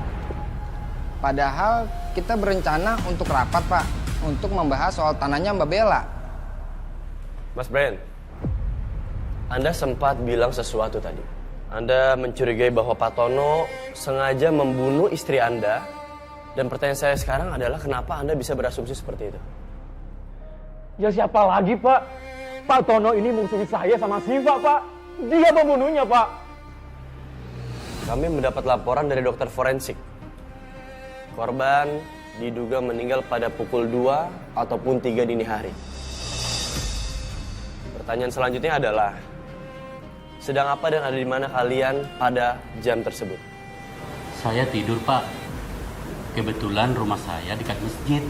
Padahal kita berencana untuk rapat Pak, untuk membahas soal tanahnya Mbak Bella. Mas Brian, Anda sempat bilang sesuatu tadi. Anda mencurigai bahwa Pak Tono sengaja membunuh istri Anda. Dan pertanyaan saya sekarang adalah kenapa Anda bisa berasumsi seperti itu? Ya siapa lagi, Pak? Pak Tono ini musuh saya sama Siva, Pak. Dia pembunuhnya, Pak. Kami mendapat laporan dari dokter forensik. Korban diduga meninggal pada pukul 2 ataupun 3 dini hari. Pertanyaan selanjutnya adalah, sedang apa dan ada di mana kalian pada jam tersebut? Saya tidur, Pak. Kebetulan rumah saya dekat masjid.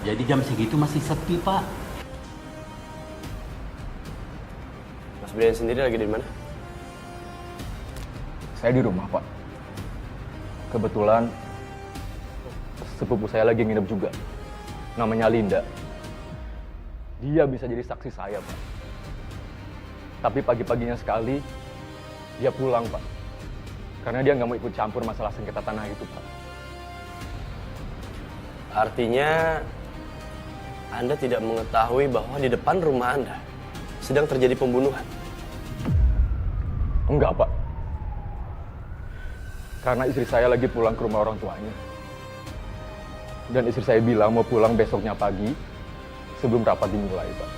Jadi jam segitu masih sepi, Pak. Mas Brian sendiri lagi di mana? Saya di rumah, Pak. Kebetulan sepupu saya lagi nginep juga. Namanya Linda. Dia bisa jadi saksi saya, Pak. Tapi pagi-paginya sekali, dia pulang, Pak. Karena dia nggak mau ikut campur masalah sengketa tanah itu, Pak. Artinya, Anda tidak mengetahui bahwa di depan rumah Anda sedang terjadi pembunuhan? Enggak, Pak. Karena istri saya lagi pulang ke rumah orang tuanya. Dan istri saya bilang mau pulang besoknya pagi sebelum rapat dimulai, Pak.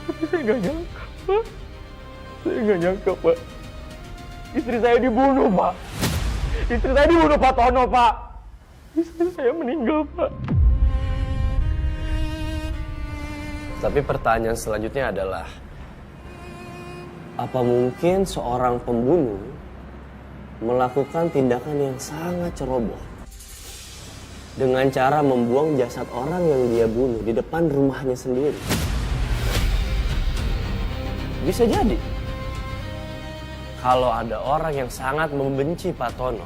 Tapi saya nggak nyangka, Pak. Saya nggak nyangka, Pak. Istri saya dibunuh, Pak. Istri saya dibunuh Pak Tono, Pak. Istri saya meninggal, Pak. Tapi pertanyaan selanjutnya adalah, apa mungkin seorang pembunuh melakukan tindakan yang sangat ceroboh dengan cara membuang jasad orang yang dia bunuh di depan rumahnya sendiri? Bisa jadi kalau ada orang yang sangat membenci Pak Tono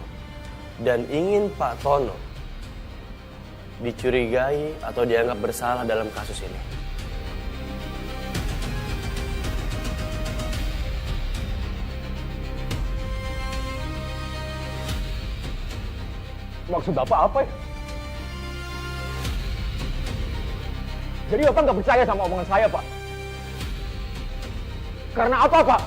dan ingin Pak Tono dicurigai atau dianggap bersalah dalam kasus ini. Maksud Bapak apa ya? Jadi Bapak nggak percaya sama omongan saya, Pak? Karena apa, Pak?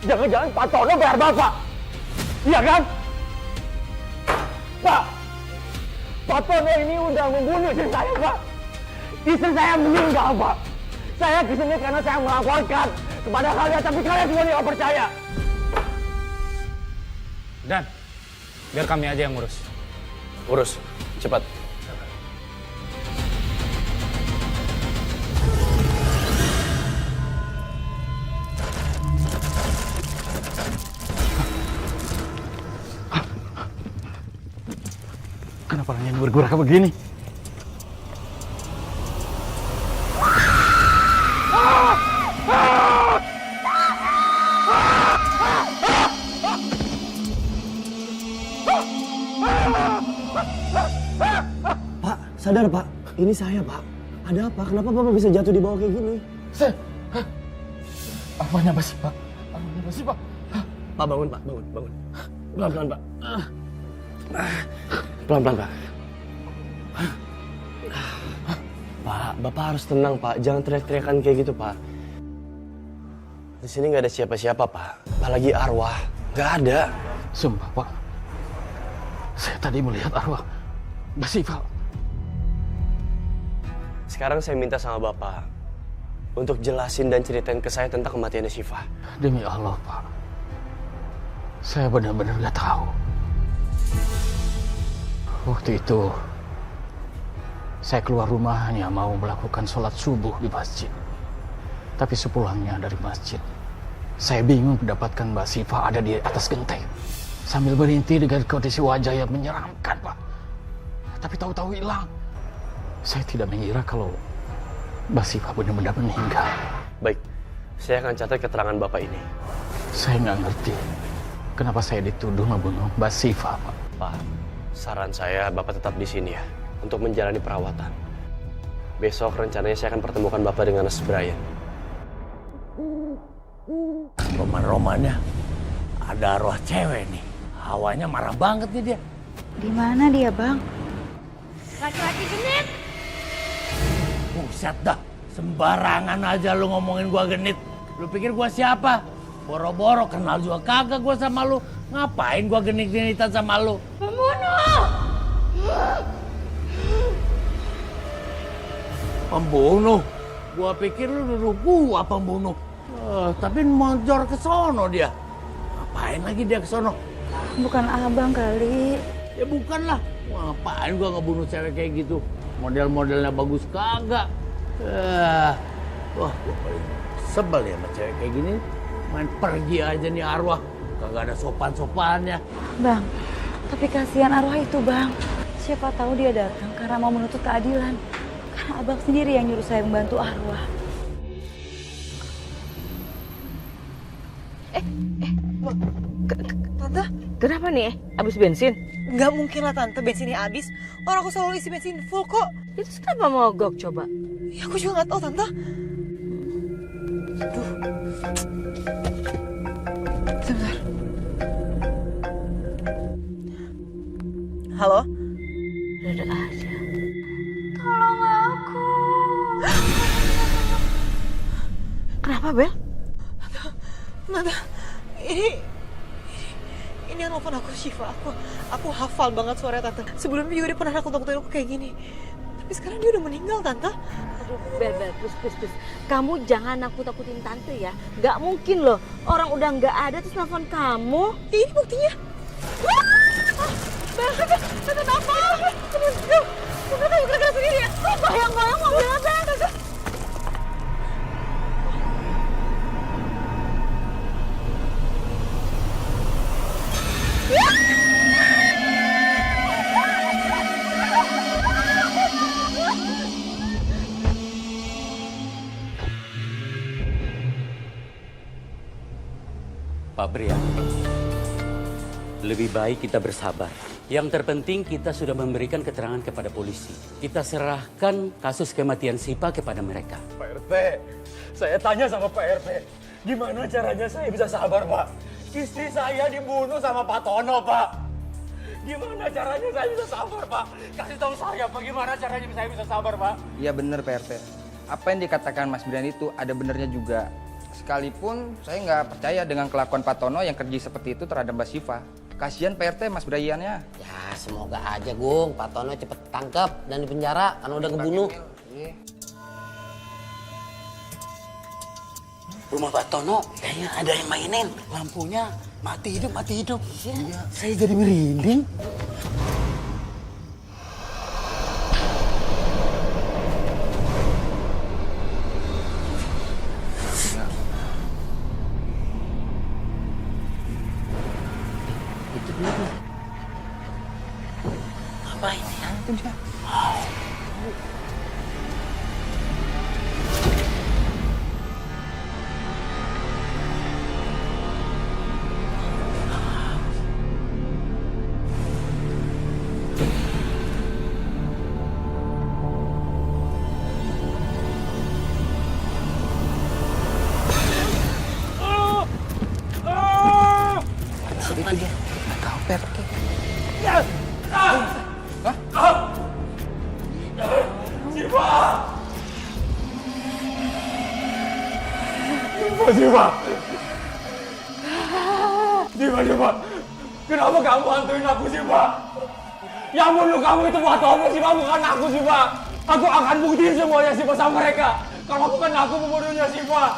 Jangan-jangan Pak Tono bayar Bapak? Iya kan? Pak! Pak Tono ini udah membunuh istri saya, Pak. Istri saya meninggal, Pak. Saya kesini karena saya melaporkan kepada kalian, tapi kalian semua tidak percaya. Dan, biar kami aja yang ngurus. Urus, cepat. Kenapa langit bergerak begini? Pak, sadar Pak. Ini saya Pak. Ada apa? Kenapa Bapak bisa jatuh di bawah kayak gini? Apanya masih, Pak? Apanya masih, Pak? Pak, bangun Pak, bangun. Pelan-pelan Pak. Pelan-pelan Pak. Pak, Bapak harus tenang Pak. Jangan teriak-teriakan kayak gitu Pak. Di sini nggak ada siapa-siapa Pak. Apalagi arwah. Nggak ada. Sumpah Pak. Saya tadi melihat arwah Mbak Siva. Sekarang saya minta sama Bapak untuk jelasin dan ceritain ke saya tentang kematiannya Siva. Demi Allah Pak. Saya benar-benar nggak tahu. Waktu itu saya keluar rumah hanya mau melakukan sholat subuh di masjid. Tapi sepulangnya dari masjid, saya bingung mendapatkan Mbak Siva ada di atas genteng. Sambil berhenti dengan kondisi wajah yang menyeramkan, Pak. Tapi tahu-tahu hilang. Saya tidak mengira kalau Mbak Siva benar-benar meninggal. Baik, saya akan catat keterangan Bapak ini. Saya nggak ngerti kenapa saya dituduh membunuh Mbak Siva, Pak. Pak, saran saya Bapak tetap di sini ya, untuk menjalani perawatan. Besok rencananya saya akan pertemukan Bapak dengan Mas Brian. Roman-romannya ada arwah cewek nih. Hawanya marah banget nih dia. Di mana dia, Bang? Laki-laki genit. Buset dah, sembarangan aja lu ngomongin gua genit. Lu pikir gua siapa? Boro-boro kenal juga kagak gua sama lu. Ngapain gua genit-genitan sama lu? Pembunuh! Pembunuh? Gua pikir lu nuduh gua pembunuh. Tapi monjor ke sono dia. Ngapain lagi dia ke sono? Bukan abang kali. Ya bukan lah. Ngapain gua ngebunuh cewek kayak gitu? Model-modelnya bagus kagak. Wah, gua paling sebel ya sama cewek kayak gini. Main pergi aja nih arwah. Kagak ada sopan-sopannya. Bang, tapi kasihan arwah itu, Bang. Siapa tahu dia datang karena mau menuntut keadilan. Karena abang sendiri yang nyuruh saya membantu arwah. Tante? Kenapa nih? Habis bensin? Nggak mungkin lah Tante, bensinnya habis. Orang aku selalu isi bensin full kok. Itu kenapa mogok coba? Ya aku juga nggak tahu Tante. Aduh. Sebentar. Halo? Ada aja. Tolong aku. Kenapa, Bel? Tante, ini yang nelfon aku Syifa. Aku hafal banget suara Tante. Sebelumnya juga dia pernah nakut-nakutin aku kayak gini. Tapi sekarang dia udah meninggal, Tante. Aduh, Bel, please. Kamu jangan nakut-nakutin Tante ya. Gak mungkin loh, orang udah gak ada terus nelfon kamu. Ini buktinya. Bel, Tante apa? Tante tahu gerak sendiri ya? Bayang-bayang mobilnya, Bel. Tante. Pak Brian, lebih baik kita bersabar. Yang terpenting kita sudah memberikan keterangan kepada polisi. Kita serahkan kasus kematian Siva kepada mereka. Pak RT, saya tanya sama Pak RT, gimana caranya saya bisa sabar, Pak? Istri saya dibunuh sama Pak Tono, Pak. Gimana caranya saya bisa sabar, Pak? Kasih tahu saya, Pak, gimana caranya saya bisa sabar, Pak? Iya bener Pak RT. Apa yang dikatakan Mas Brian itu ada benernya juga. Sekalipun saya nggak percaya dengan kelakuan Pak Tono yang keji seperti itu terhadap Mbak Siva. Kasihan Pak RT Mas Briannya. Ya semoga aja Gung, Pak Tono cepet tangkap dan dipenjara karena udah kebunuh. Rumah Pak Tono kayaknya ada yang mainin. Lampunya mati hidup. Iya. Saya jadi merinding. Apa ini? Itu dia. Siapa dia? Nggak tahu, Pep. Siva, kenapa kamu hantuin aku, Siva? Yang bunuh kamu itu Pak Tono, Siva, bukan aku, Siva. Aku akan buktiin semuanya, Siva, sama mereka. Kalau bukan aku pembunuhnya, Siva.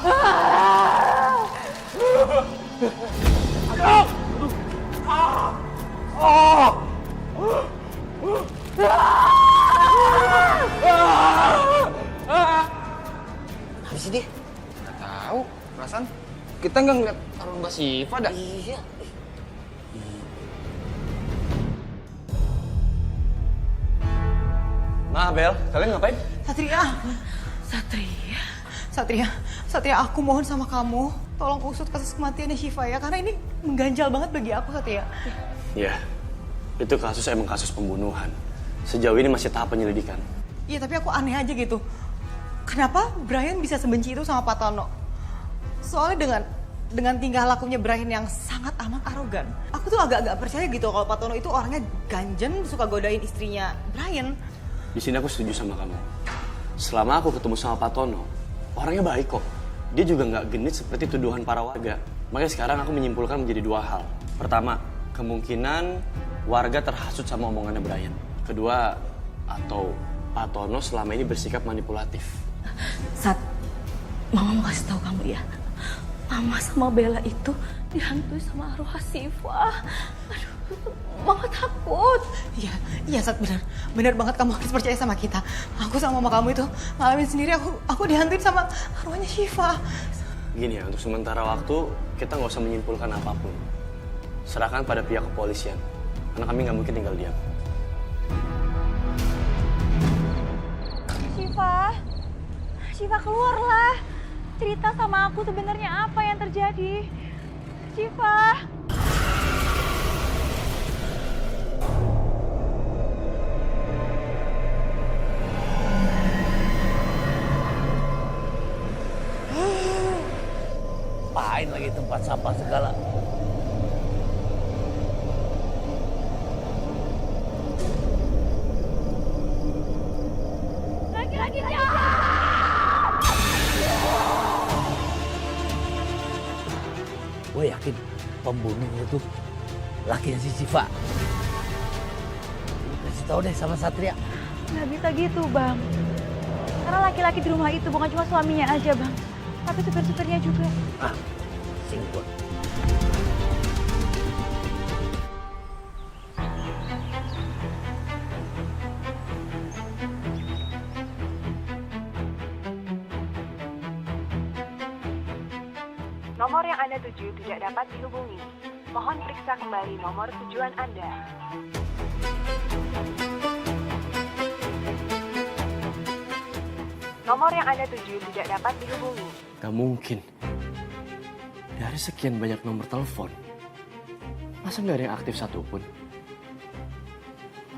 Apa sih dia? Nggak tahu, perasaan kita nggak ngeliat arwah Mbak Siva dah. Iya. Ah, Bel, kalian ngapain? Satria, aku mohon sama kamu, tolong usut kasus kematiannya Syifa ya, karena ini mengganjal banget bagi aku, Satria. Ya, itu kasus emang kasus pembunuhan. Sejauh ini masih tahap penyelidikan. Iya, tapi aku aneh aja gitu. Kenapa Brian bisa sebenci itu sama Pak Tono? Soalnya dengan tingkah lakunya Brian yang sangat amat arogan, aku tuh agak-agak percaya gitu kalau Pak Tono itu orangnya ganjen, suka godain istrinya Brian. Di sini aku setuju sama kamu. Selama aku ketemu sama Pak Tono, orangnya baik kok. Dia juga nggak genit seperti tuduhan para warga. Makanya sekarang aku menyimpulkan menjadi dua hal. Pertama, kemungkinan warga terhasut sama omongannya Brian. Kedua, atau Pak Tono selama ini bersikap manipulatif. Sat, Mama mau kasih tahu kamu ya. Mama sama Bella itu dihantui sama arwah Syifa. Aduh, Mama takut. Iya Sat, benar banget, kamu harus percaya sama kita. Aku sama mama kamu itu ngalamin sendiri, aku dihantuin sama arwahnya Syifa. Gini ya, untuk sementara waktu kita nggak usah menyimpulkan apapun. Serahkan pada pihak kepolisian, karena kami nggak mungkin tinggal diam. Syifa keluarlah. Cerita sama aku sebenarnya apa yang terjadi. Syifa. Apain lagi tempat sampah segala. Lagi-lagi Gue yakin pembunuh itu lakinya si Syifa. Kasih tau deh sama Satria. Nggak bisa gitu, Bang. Karena laki-laki di rumah itu bukan cuma suaminya aja, Bang. Tapi supir-supirnya juga. Ah, singgung. Nomor yang Anda tuju tidak dapat dihubungi. Mohon periksa kembali nomor tujuan Anda. Nomor yang Anda tuju tidak dapat dihubungi. Gak mungkin. Dari sekian banyak nomor telepon, masa nggak ada yang aktif satupun?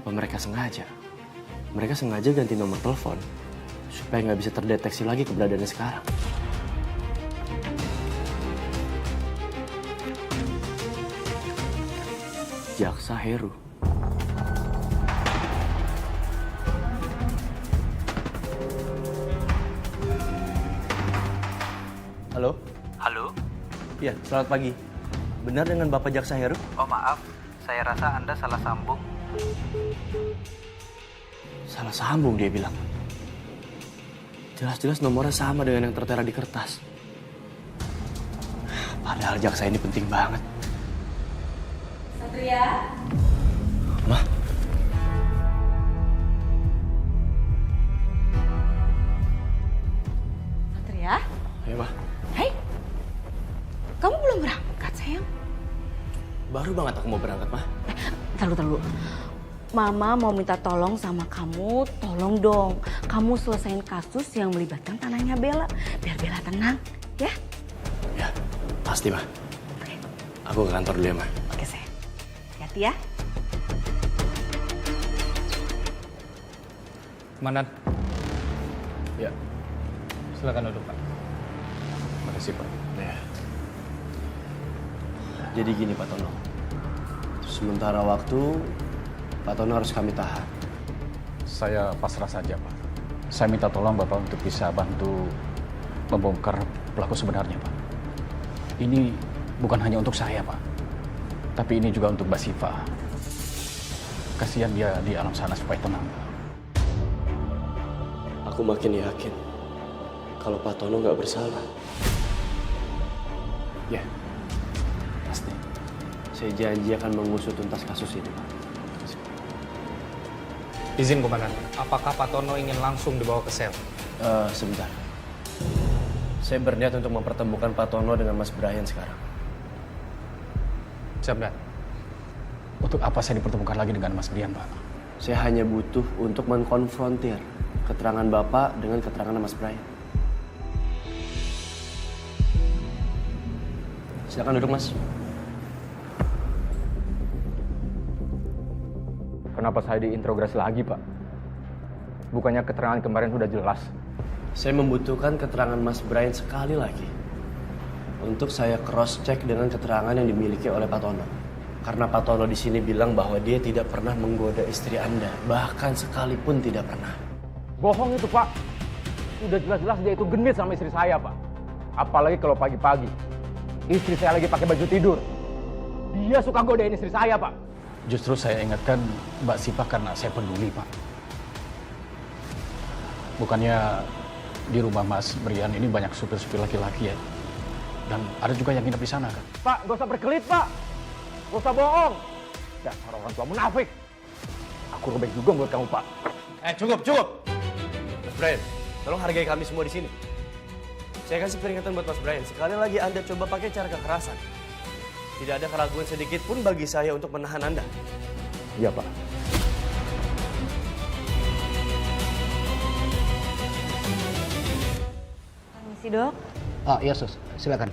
Apa mereka sengaja? Mereka sengaja ganti nomor telepon supaya nggak bisa terdeteksi lagi keberadaannya sekarang. Jaksa Heru. Halo? Halo? Iya, selamat pagi. Benar dengan Bapak Jaksa Heru? Oh maaf, saya rasa Anda salah sambung. Salah sambung dia bilang. Jelas-jelas nomornya sama dengan yang tertera di kertas. Padahal jaksa ini penting banget. Satria? Mah? Satria? Ayo, Mah. Hei, kamu belum berangkat, sayang? Baru banget aku mau berangkat, Mah. Taruh. Mama mau minta tolong sama kamu, tolong dong. Kamu selesain kasus yang melibatkan tanahnya Bella, biar Bella tenang, ya? Ya, pasti, Mah. Aku ke kantor dulu ya, Mah. Oke, sayang. Hati-hati ya. Komandan. Ya. Silakan duduk, Pak. Makasih, Pak. Ya. Jadi gini, Pak Tono. Sementara waktu, Pak Tono harus kami tahan. Saya pasrah saja, Pak. Saya minta tolong Bapak untuk bisa bantu membongkar pelaku sebenarnya, Pak. Ini bukan hanya untuk saya, Pak. Tapi ini juga untuk Mbak Syifa. Kasihan dia di alam sana supaya tenang. Aku makin yakin kalau Pak Tono nggak bersalah. Ya, pasti. Saya janji akan mengusut tuntas kasus ini, Pak. Izin, Komandan. Apakah Pak Tono ingin langsung dibawa ke sel? Sebentar. Saya berniat untuk mempertemukan Pak Tono dengan Mas Brian sekarang. Siap, Dan. Untuk apa saya dipertemukan lagi dengan Mas Brian, Pak? Saya hanya butuh untuk mengkonfrontir keterangan Bapak dengan keterangan Mas Brian. Silakan duduk, Mas. Kenapa saya diinterogasi lagi, Pak? Bukannya keterangan kemarin sudah jelas? Saya membutuhkan keterangan Mas Brian sekali lagi untuk saya cross-check dengan keterangan yang dimiliki oleh Pak Tono. Karena Pak Tono di sini bilang bahwa dia tidak pernah menggoda istri Anda, bahkan sekalipun tidak pernah. Bohong itu, Pak. Udah jelas-jelas dia itu genit sama istri saya, Pak. Apalagi kalau pagi-pagi istri saya lagi pakai baju tidur. Dia suka godain istri saya, Pak. Justru saya ingatkan Mbak Sipa karena saya peduli, Pak. Bukannya di rumah Mas Brian ini banyak supir-supir laki-laki ya? Dan ada juga yang nginep di sana, kan? Pak, gak usah berkelit, Pak. Gak usah bohong. Dasar orang tua munafik. Aku robek juga buat kamu, Pak. Cukup. Mas Brian, tolong hargai kami semua di sini. Saya kasih peringatan buat Mas Brian. Sekali lagi Anda coba pakai cara kekerasan. Tidak ada keraguan sedikit pun bagi saya untuk menahan Anda. Iya, Pak. Permisi, Dok. Oh iya, Sus. Silakan.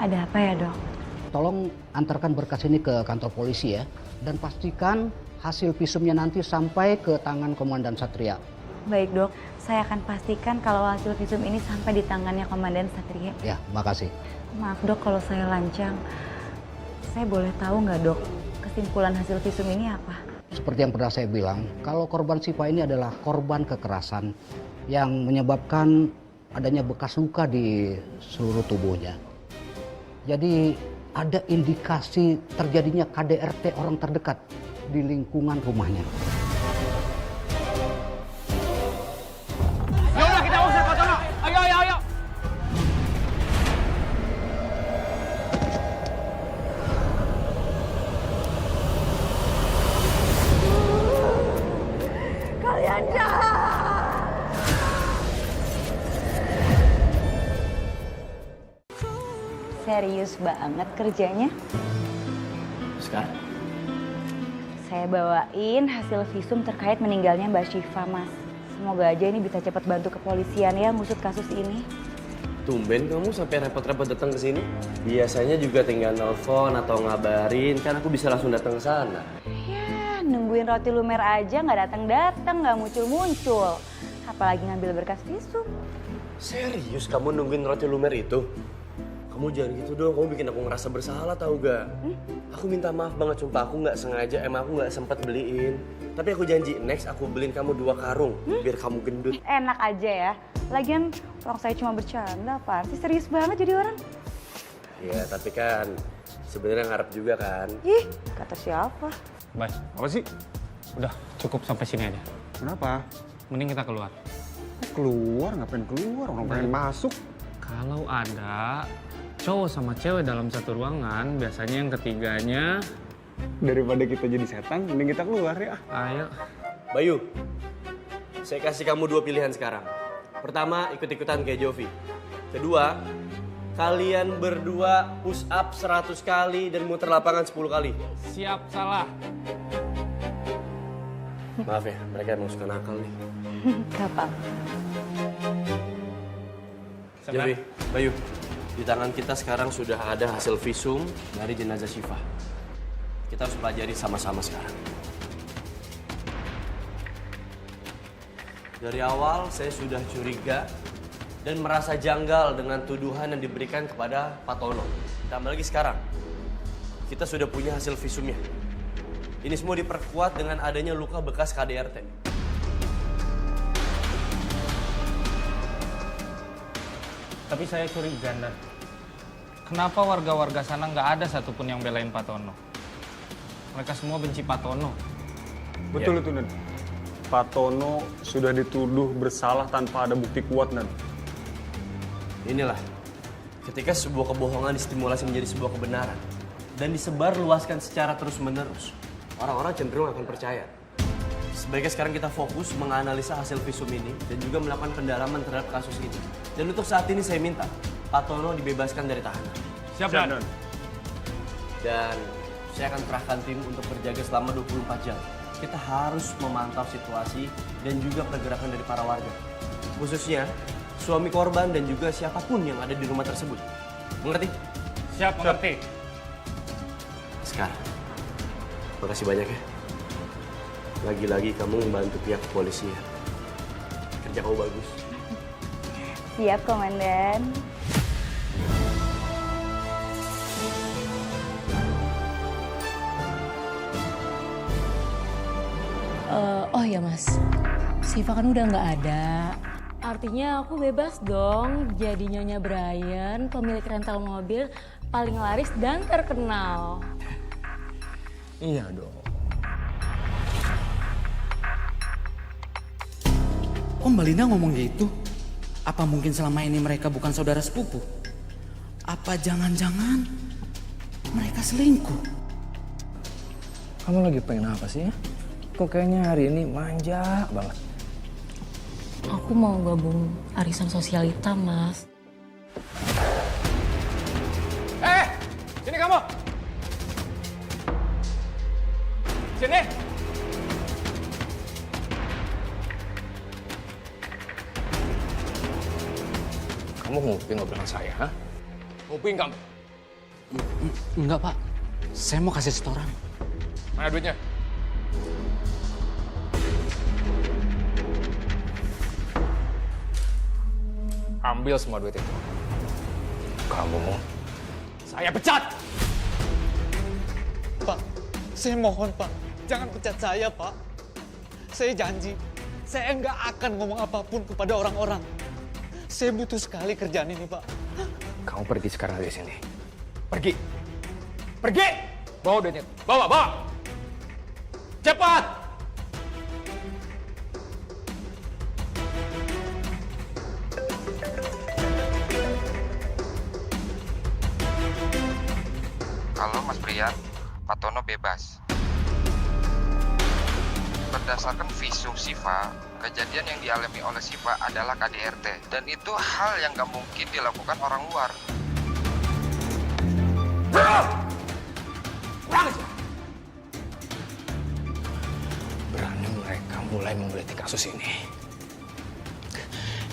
Ada apa ya, Dok? Tolong antarkan berkas ini ke kantor polisi ya. Dan pastikan hasil visumnya nanti sampai ke tangan Komandan Satria. Baik, Dok. Saya akan pastikan kalau hasil visum ini sampai di tangannya Komandan Satria. Ya, makasih. Maaf, Dok, kalau saya lancang. Saya boleh tahu nggak, Dok, kesimpulan hasil visum ini apa? Seperti yang pernah saya bilang, kalau korban Sipa ini adalah korban kekerasan yang menyebabkan adanya bekas luka di seluruh tubuhnya. Jadi ada indikasi terjadinya KDRT orang terdekat di lingkungan rumahnya. Ya udah kita usir Pak Tono. Ayo. Kalian jahat! Serius banget kerjanya. Sekarang? Saya bawain hasil visum terkait meninggalnya Mbak Syifa, Mas. Semoga aja ini bisa cepat bantu kepolisian ya ngusut kasus ini. Tumben kamu sampai repot-repot datang ke sini. Biasanya juga tinggal nelpon atau ngabarin, kan aku bisa langsung datang ke sana. Ya, nungguin roti lumer aja nggak datang-datang, nggak muncul-muncul. Apalagi ngambil berkas visum. Serius kamu nungguin roti lumer itu? Kamu jangan gitu dong, kamu bikin aku ngerasa bersalah tau gak? Aku minta maaf banget, sumpah aku nggak sengaja, emang aku nggak sempat beliin. Tapi aku janji next aku beliin kamu 2 karung, biar kamu gendut. Enak aja ya. Lagian orang saya cuma bercanda, Pak. Sih serius banget jadi orang. Ya tapi kan sebenarnya ngarep juga kan. Ih, kata siapa? Bas, apa sih? Udah cukup sampai sini aja. Kenapa? Mending kita keluar. Keluar? Ngapain keluar? Orang pengen masuk. Kalau ada cowok sama cewek dalam satu ruangan, biasanya yang ketiganya... Daripada kita jadi setan, mending kita keluar ya. Ayo. Bayu, saya kasih kamu 2 pilihan sekarang. Pertama, ikut-ikutan kayak Jovi. Kedua, kalian berdua push up 100 kali dan muter lapangan 10 kali. Siap, salah. Maaf ya, mereka emang suka nakal nih. Gak apa-apa. Jovi, Bayu, di tangan kita sekarang sudah ada hasil visum dari jenazah Syifa. Kita harus pelajari sama-sama sekarang. Dari awal saya sudah curiga dan merasa janggal dengan tuduhan yang diberikan kepada Pak Tono. Tambah lagi sekarang, kita sudah punya hasil visumnya. Ini semua diperkuat dengan adanya luka bekas KDRT. Tapi saya curiga, Nat. Kenapa warga-warga sana nggak ada satupun yang belain Pak Tono? Mereka semua benci Pak Tono. Betul itu, Nan. Pak Tono sudah dituduh bersalah tanpa ada bukti kuat, Nan. Inilah, ketika sebuah kebohongan distimulasi menjadi sebuah kebenaran dan disebarluaskan secara terus-menerus, orang-orang cenderung akan percaya. Sebaiknya sekarang kita fokus menganalisa hasil visum ini dan juga melakukan pendalaman terhadap kasus ini. Dan untuk saat ini saya minta Pak Tono dibebaskan dari tahanan. Siap, Dan. Dan saya akan kerahkan tim untuk berjaga selama 24 jam. kita harus memantau situasi dan juga pergerakan dari para warga. Khususnya suami korban dan juga siapapun yang ada di rumah tersebut. Mengerti? Siap, mengerti. Sekarang, makasih banyak ya. Lagi-lagi kamu membantu pihak kepolisian. Kerja kamu bagus. Siap, Komandan. Oh ya Mas, Siva kan udah nggak ada. Artinya aku bebas dong jadi Nyonya Brian, pemilik rental mobil paling laris dan terkenal. Iya dong. Kok Mbak Lina ngomong gitu? Apa mungkin selama ini mereka bukan saudara sepupu? Apa jangan-jangan mereka selingkuh? Kamu lagi pengen apa sih? Kok kayaknya hari ini manja banget. Aku mau gabung arisan sosialita, Mas. Sini kamu. Sini. Kamu nguping ngobrolan saya, ha? Nguping kamu. Enggak, Pak. Saya mau kasih setoran. Mana duitnya? Ambil semua duit itu. Kamu, Saya pecat. Pak, saya mohon, Pak. Jangan pecat saya, Pak. Saya janji, saya nggak akan ngomong apapun kepada orang-orang. Saya butuh sekali kerjaan ini, Pak. kamu pergi sekarang dari sini. Pergi. Pergi. Bawa duitnya. Bawa, bawa. Cepat. Halo Mas Brian, Pak Tono bebas. Berdasarkan visum Siva, kejadian yang dialami oleh Siva adalah KDRT. Dan itu hal yang gak mungkin dilakukan orang luar. Berani mereka mulai menggelitik kasus ini.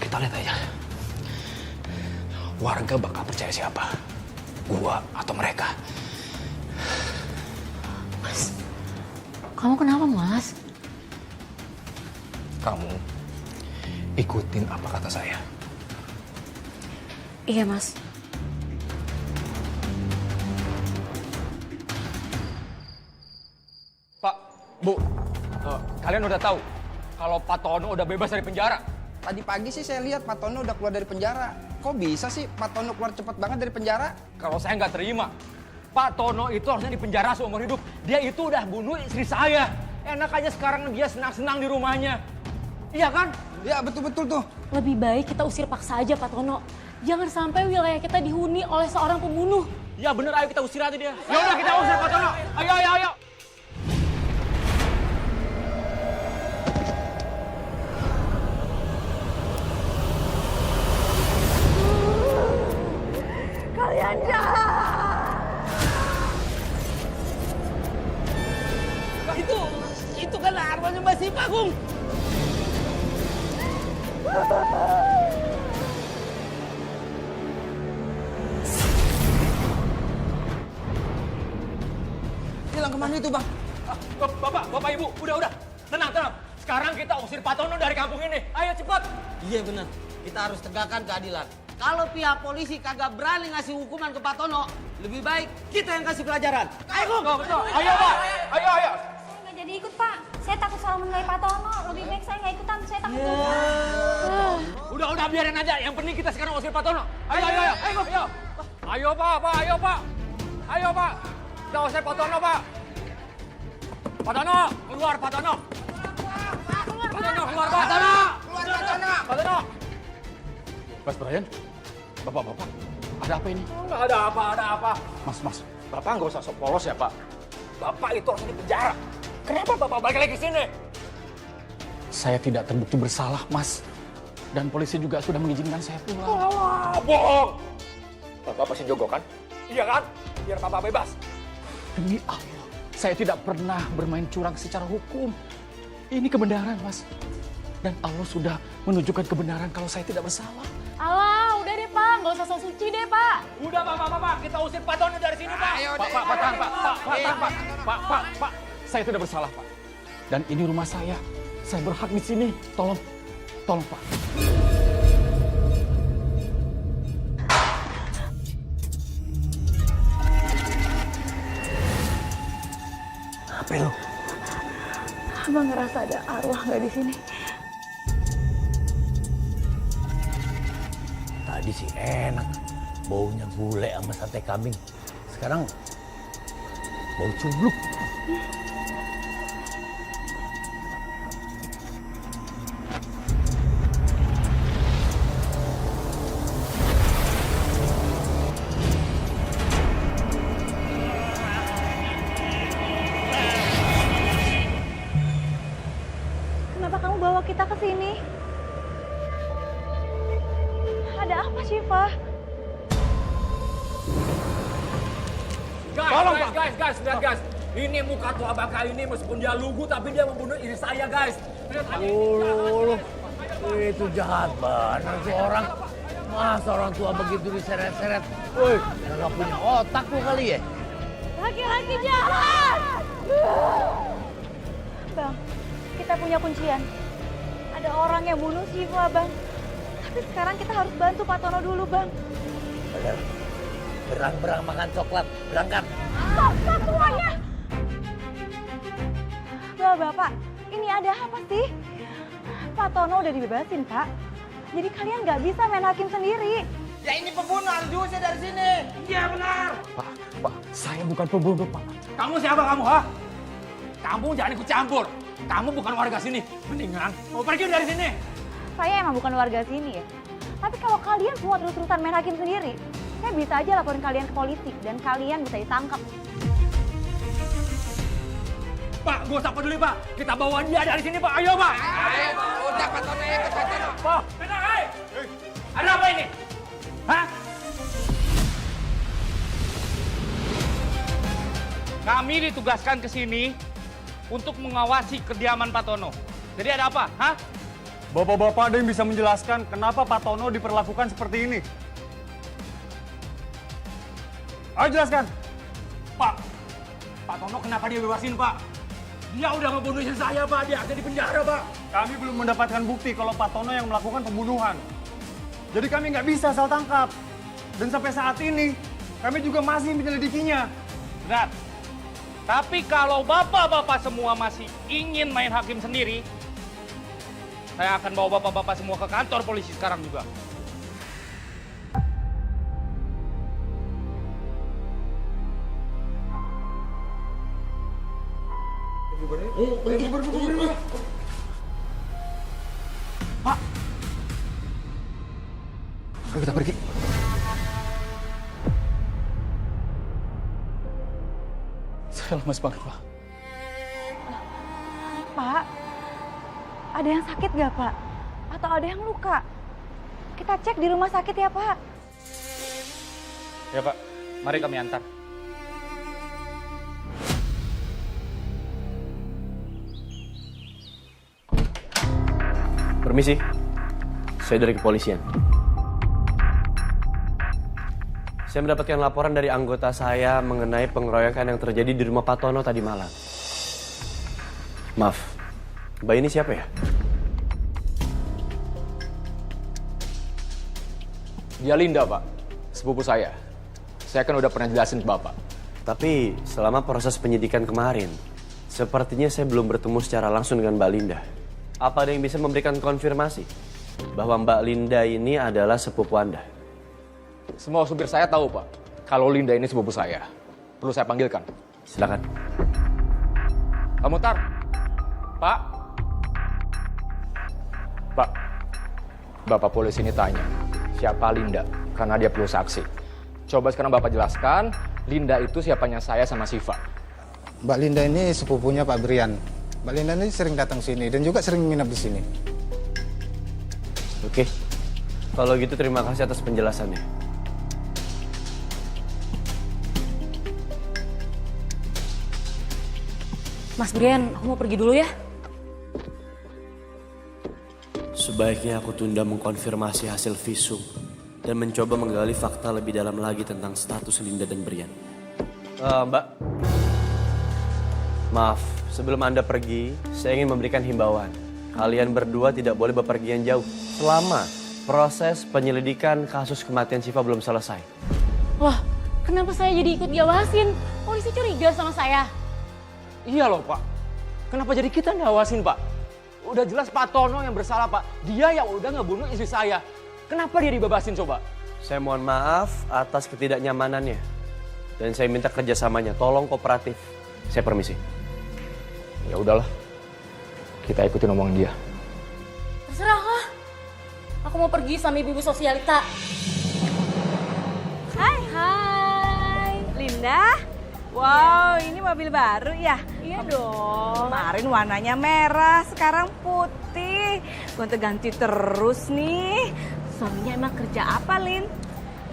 Kita lihat aja. Warga bakal percaya siapa? Gua atau mereka? Mas, kamu kenapa, Mas? Kamu ikutin apa kata saya. Iya, Mas. Pak, Bu, kalian udah tahu kalau Pak Tono udah bebas dari penjara? Tadi pagi sih saya lihat Pak Tono udah keluar dari penjara. Kok bisa sih Pak Tono keluar cepat banget dari penjara? Kalau saya nggak terima, Pak Tono itu harusnya di penjara seumur hidup. Dia itu udah bunuh istri saya. Enak aja sekarang dia senang-senang di rumahnya. Iya kan? Ya betul-betul tuh. Lebih baik kita usir paksa aja Pak Tono. Jangan sampai wilayah kita dihuni oleh seorang pembunuh. Ya bener, ayo kita usir aja dia. Ya udah kita usir Pak Tono. Ayo, ayo, ayo. Kalian jahat! Itu kan arwahnya Mbak Siva, Gung. Hilang kemana itu, Bang? Bapak, Ibu, udah. Tenang. Sekarang kita usir Pak Tono dari kampung ini. Ayo cepat. Iya benar, kita harus tegakkan keadilan. Kalau pihak polisi kagak berani ngasih hukuman ke Pak Tono, lebih baik kita yang kasih pelajaran. Ayo, betul. Ayo, Pak. Ayo. Saya nggak jadi ikut, Pak. Saya takut salah menilai Pak Tono. Lebih baik saya nggak ikutan. Saya takut. Udah biarin aja. Yang penting kita sekarang usir Pak Tono. Ayo. Ayo, Pak. Ayo, Pak. Kita usir Pak Tono, Pak. Pak Tono, keluar, Pak Tono. Pak Tono, keluar, Pak. Pak Tono. Mas Brian, Bapak, ada apa ini? Nggak ada apa. Mas, Bapak nggak usah sok polos ya, Pak. Bapak itu harus di penjara. Kenapa Bapak balik lagi ke sini? saya tidak terbukti bersalah, Mas. Dan polisi juga sudah mengizinkan saya pulang. Wah, bohong. Bapak pasti jogo kan? Iya kan? Biar Bapak bebas. Demi Allah, Saya tidak pernah bermain curang secara hukum. Ini kebenaran, Mas. Dan Allah sudah menunjukkan kebenaran kalau saya tidak bersalah. Alah, udah deh Pak, nggak usah sok suci deh Pak. Udah Pak, kita usir Pak Tono dari sini Pak. Pak, tahan, Pak. Saya tidak bersalah, Pak. Dan ini rumah saya. Saya berhak di sini. Tolong, Pak. Apa lo? Abang ngerasa ada arwah nggak di sini? Tadi sih enak, baunya gulai sama sate kambing. Sekarang bau cubluk. Kenapa kamu bawa kita ke sini? Ada apa, Syifa? Guys, lihat guys. Ini muka tua bangka ini meskipun dia lugu tapi dia membunuh istri saya guys. Itu jahat banget tuh orang. Masa orang tua begitu diseret-seret. Woi, nggak punya otak tuh kali ya? Laki-laki jahat! Bang, kita punya kuncian. Ada orang yang bunuh Syifa, Bang. Tapi sekarang kita harus bantu Pak Tono dulu, Bang. Bener. Berang-berang makan coklat. Berangkat. Stop semuanya! Bapak, ini ada apa sih? Pak Tono udah dibebasin, Pak. Jadi kalian nggak bisa main hakim sendiri. Ya ini pembunuh, harus diusir dari sini. Iya benar. Pak, saya bukan pembunuh, Pak. Kamu siapa kamu, ha? Kamu jangan ikut campur. Kamu bukan warga sini. Mendingan mau pergi dari sini. Saya emang bukan warga sini ya. Tapi kalau kalian semua terus-terusan main hakim sendiri, saya bisa aja laporin kalian ke polisi dan kalian bisa ditangkap. Pak, gak usah peduli Pak. Kita bawa dia dari sini Pak. Ayo Pak. Ayo, udah Pak Tono ikut Pak Tono. Pak, tenang, hei. Ada apa ini? Hah? Kami ditugaskan ke sini untuk mengawasi kediaman Pak Tono. Jadi ada apa? Hah? Bapak-bapak ada yang bisa menjelaskan kenapa Pak Tono diperlakukan seperti ini? Ayo jelaskan. Pak Tono kenapa dia bebasin Pak? Dia udah ngebunuh istri saya Pak. Dia ada di penjara Pak. Kami belum mendapatkan bukti kalau Pak Tono yang melakukan pembunuhan. Jadi kami nggak bisa asal tangkap. Dan sampai saat ini kami juga masih menyelidikinya. Benar. Tapi kalau bapak-bapak semua masih ingin main hakim sendiri, saya akan bawa bapak-bapak semua ke kantor polisi sekarang juga. Pak. Ayo kita pergi. Saya lemas banget, Pak. Pak, ada yang sakit gak Pak? Atau ada yang luka? Kita cek di rumah sakit ya Pak. Ya Pak, mari kami antar. Permisi, saya dari kepolisian. Saya mendapatkan laporan dari anggota saya mengenai pengeroyokan yang terjadi di rumah Pak Tono tadi malam. Maaf, Mbak ini siapa ya? Dia Linda, Pak. Sepupu saya. Saya kan udah pernah jelasin ke Bapak. Tapi selama proses penyidikan kemarin, sepertinya saya belum bertemu secara langsung dengan Mbak Linda. Apa ada yang bisa memberikan konfirmasi bahwa Mbak Linda ini adalah sepupu Anda? Semua supir saya tahu, Pak. Kalau Linda ini sepupu saya. Perlu saya panggilkan? Silakan. Pak Mutar. Pak. Pak. Bapak polisi ini tanya, siapa Linda? Karena dia perlu saksi. Coba sekarang Bapak jelaskan, Linda itu siapanya saya sama Syifa. Mbak Linda ini sepupunya Pak Brian. Mbak Linda ini sering datang sini dan juga sering menginap di sini. Oke. Kalau gitu terima kasih atas penjelasannya. Mas Brian, aku mau pergi dulu ya. Sebaiknya aku tunda mengkonfirmasi hasil visum dan mencoba menggali fakta lebih dalam lagi tentang status Linda dan Brian. Mbak, maaf, sebelum Anda pergi, saya ingin memberikan himbauan. Kalian berdua tidak boleh bepergian jauh selama proses penyelidikan kasus kematian Syifa belum selesai. Wah, kenapa saya jadi ikut diawasin? Polisi curiga sama saya. Iya loh Pak, kenapa jadi kita ngawasin Pak? Udah jelas Pak Tono yang bersalah Pak, dia yang udah ngebunuh istri saya. Kenapa dia dibebasin coba? Saya mohon maaf atas ketidaknyamanannya. Dan saya minta kerjasamanya, tolong kooperatif. Saya permisi. Ya udahlah, kita ikutin omongan dia. Terserah lah. Aku mau pergi sama ibu-ibu sosialita. Hai, Linda. Wow, ini mobil baru ya? Iya dong. Kemarin warnanya merah, sekarang putih. Gonta-ganti terus nih. Suaminya emang kerja apa, Lin?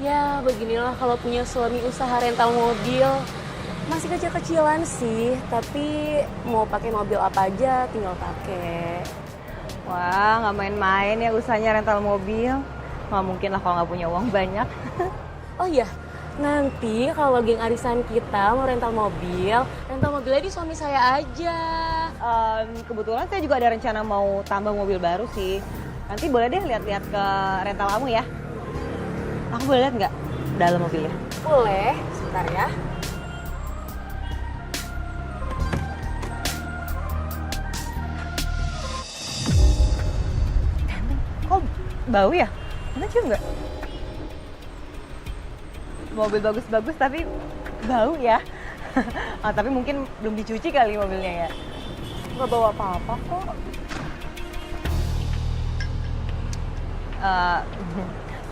Ya, beginilah kalau punya suami usaha rental mobil. Masih kecil-kecilan sih, tapi mau pakai mobil apa aja tinggal pakai. Wah, nggak main-main ya usahanya rental mobil. Nggak mungkin lah kalau nggak punya uang banyak. Oh iya, nanti kalau geng arisan kita mau rental mobilnya di suami saya aja. Kebetulan saya juga ada rencana mau tambah mobil baru sih. Nanti boleh deh lihat-lihat ke rental kamu ya. Aku boleh lihat nggak dalam mobilnya? Boleh, sebentar ya. Kok bau ya? Anda cium nggak? Mobil bagus-bagus tapi bau ya. Tapi mungkin belum dicuci kali mobilnya ya. Nggak bawa apa-apa kok.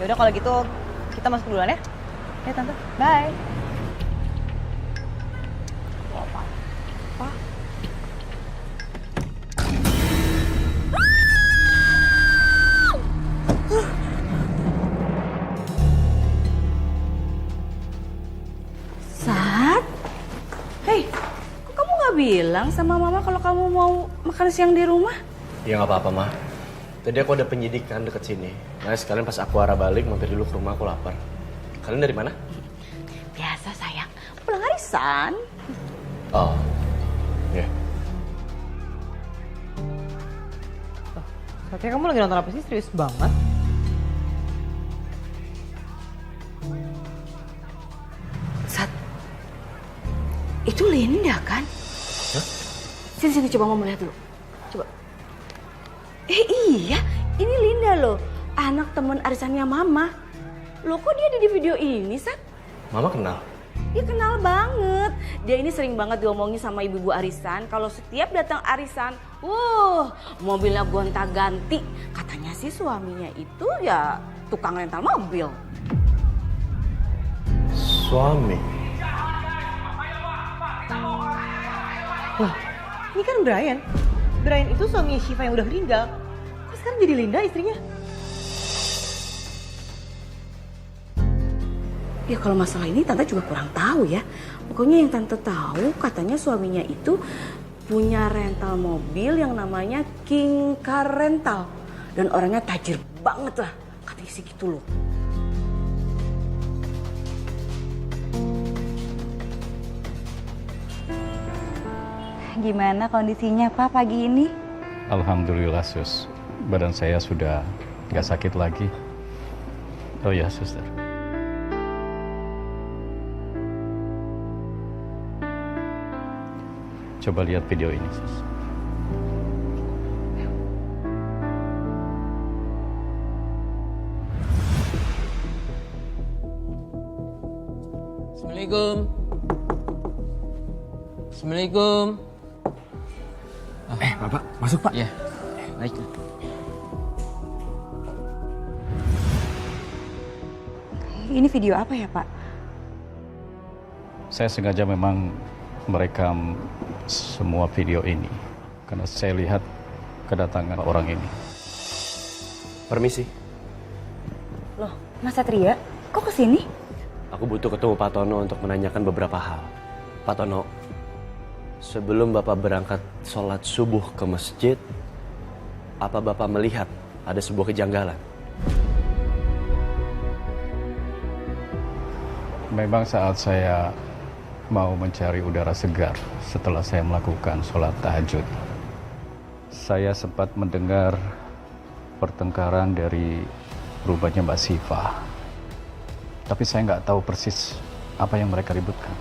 Yaudah kalau gitu kita masuk duluan ya. Ya tante, bye. Apa? Sat? Hei, kok kamu nggak bilang sama mama kalau kamu mau makan siang di rumah? Ya nggak apa-apa, Ma. Tadi aku ada penyidikan deket sini. Nah, sekalian pas aku arah balik, mampir dulu ke rumah, aku lapar. Kalian dari mana? Biasa sayang, pulang arisan. Oh, ya. Satria, kamu lagi nonton apa sih? Serius banget? Sat, itu Linda kan? Hah? Sini, coba mama lihat dulu. Coba. Iya, ini Linda loh. Anak temen arisannya mama. Loh kok dia ada di video ini, Sat? Mama kenal? Dia kenal banget. Dia ini sering banget diomongin sama ibu-ibu arisan. Kalau setiap datang arisan, mobilnya gonta-ganti. Katanya sih suaminya itu ya tukang rental mobil. Suami? Wah, ini kan Brian. Brian itu suami Syifa yang udah meninggal. Kok sekarang jadi Linda istrinya? Ya kalau masalah ini Tante juga kurang tahu ya. Pokoknya yang Tante tahu katanya suaminya itu punya rental mobil yang namanya King Car Rental. Dan orangnya tajir banget lah. Katanya sih gitu loh. Gimana kondisinya Pak pagi ini? Alhamdulillah Sus, badan saya sudah nggak sakit lagi. Oh ya Suster. Coba lihat video ini, Sus. Assalamualaikum. Assalamualaikum. Bapak, masuk Pak. Ya, baik. Ini video apa ya Pak? Saya sengaja memang merekam semua video ini karena saya lihat kedatangan orang ini. Permisi. Loh, Mas Satria, kok kesini? Aku butuh ketemu Pak Tono untuk menanyakan beberapa hal. Pak Tono, Sebelum Bapak berangkat sholat subuh ke masjid, apa Bapak melihat ada sebuah kejanggalan? Memang saat saya mau mencari udara segar setelah saya melakukan sholat tahajud, saya sempat mendengar pertengkaran dari rumahnya Mbak Siva. Tapi saya nggak tahu persis apa yang mereka ributkan.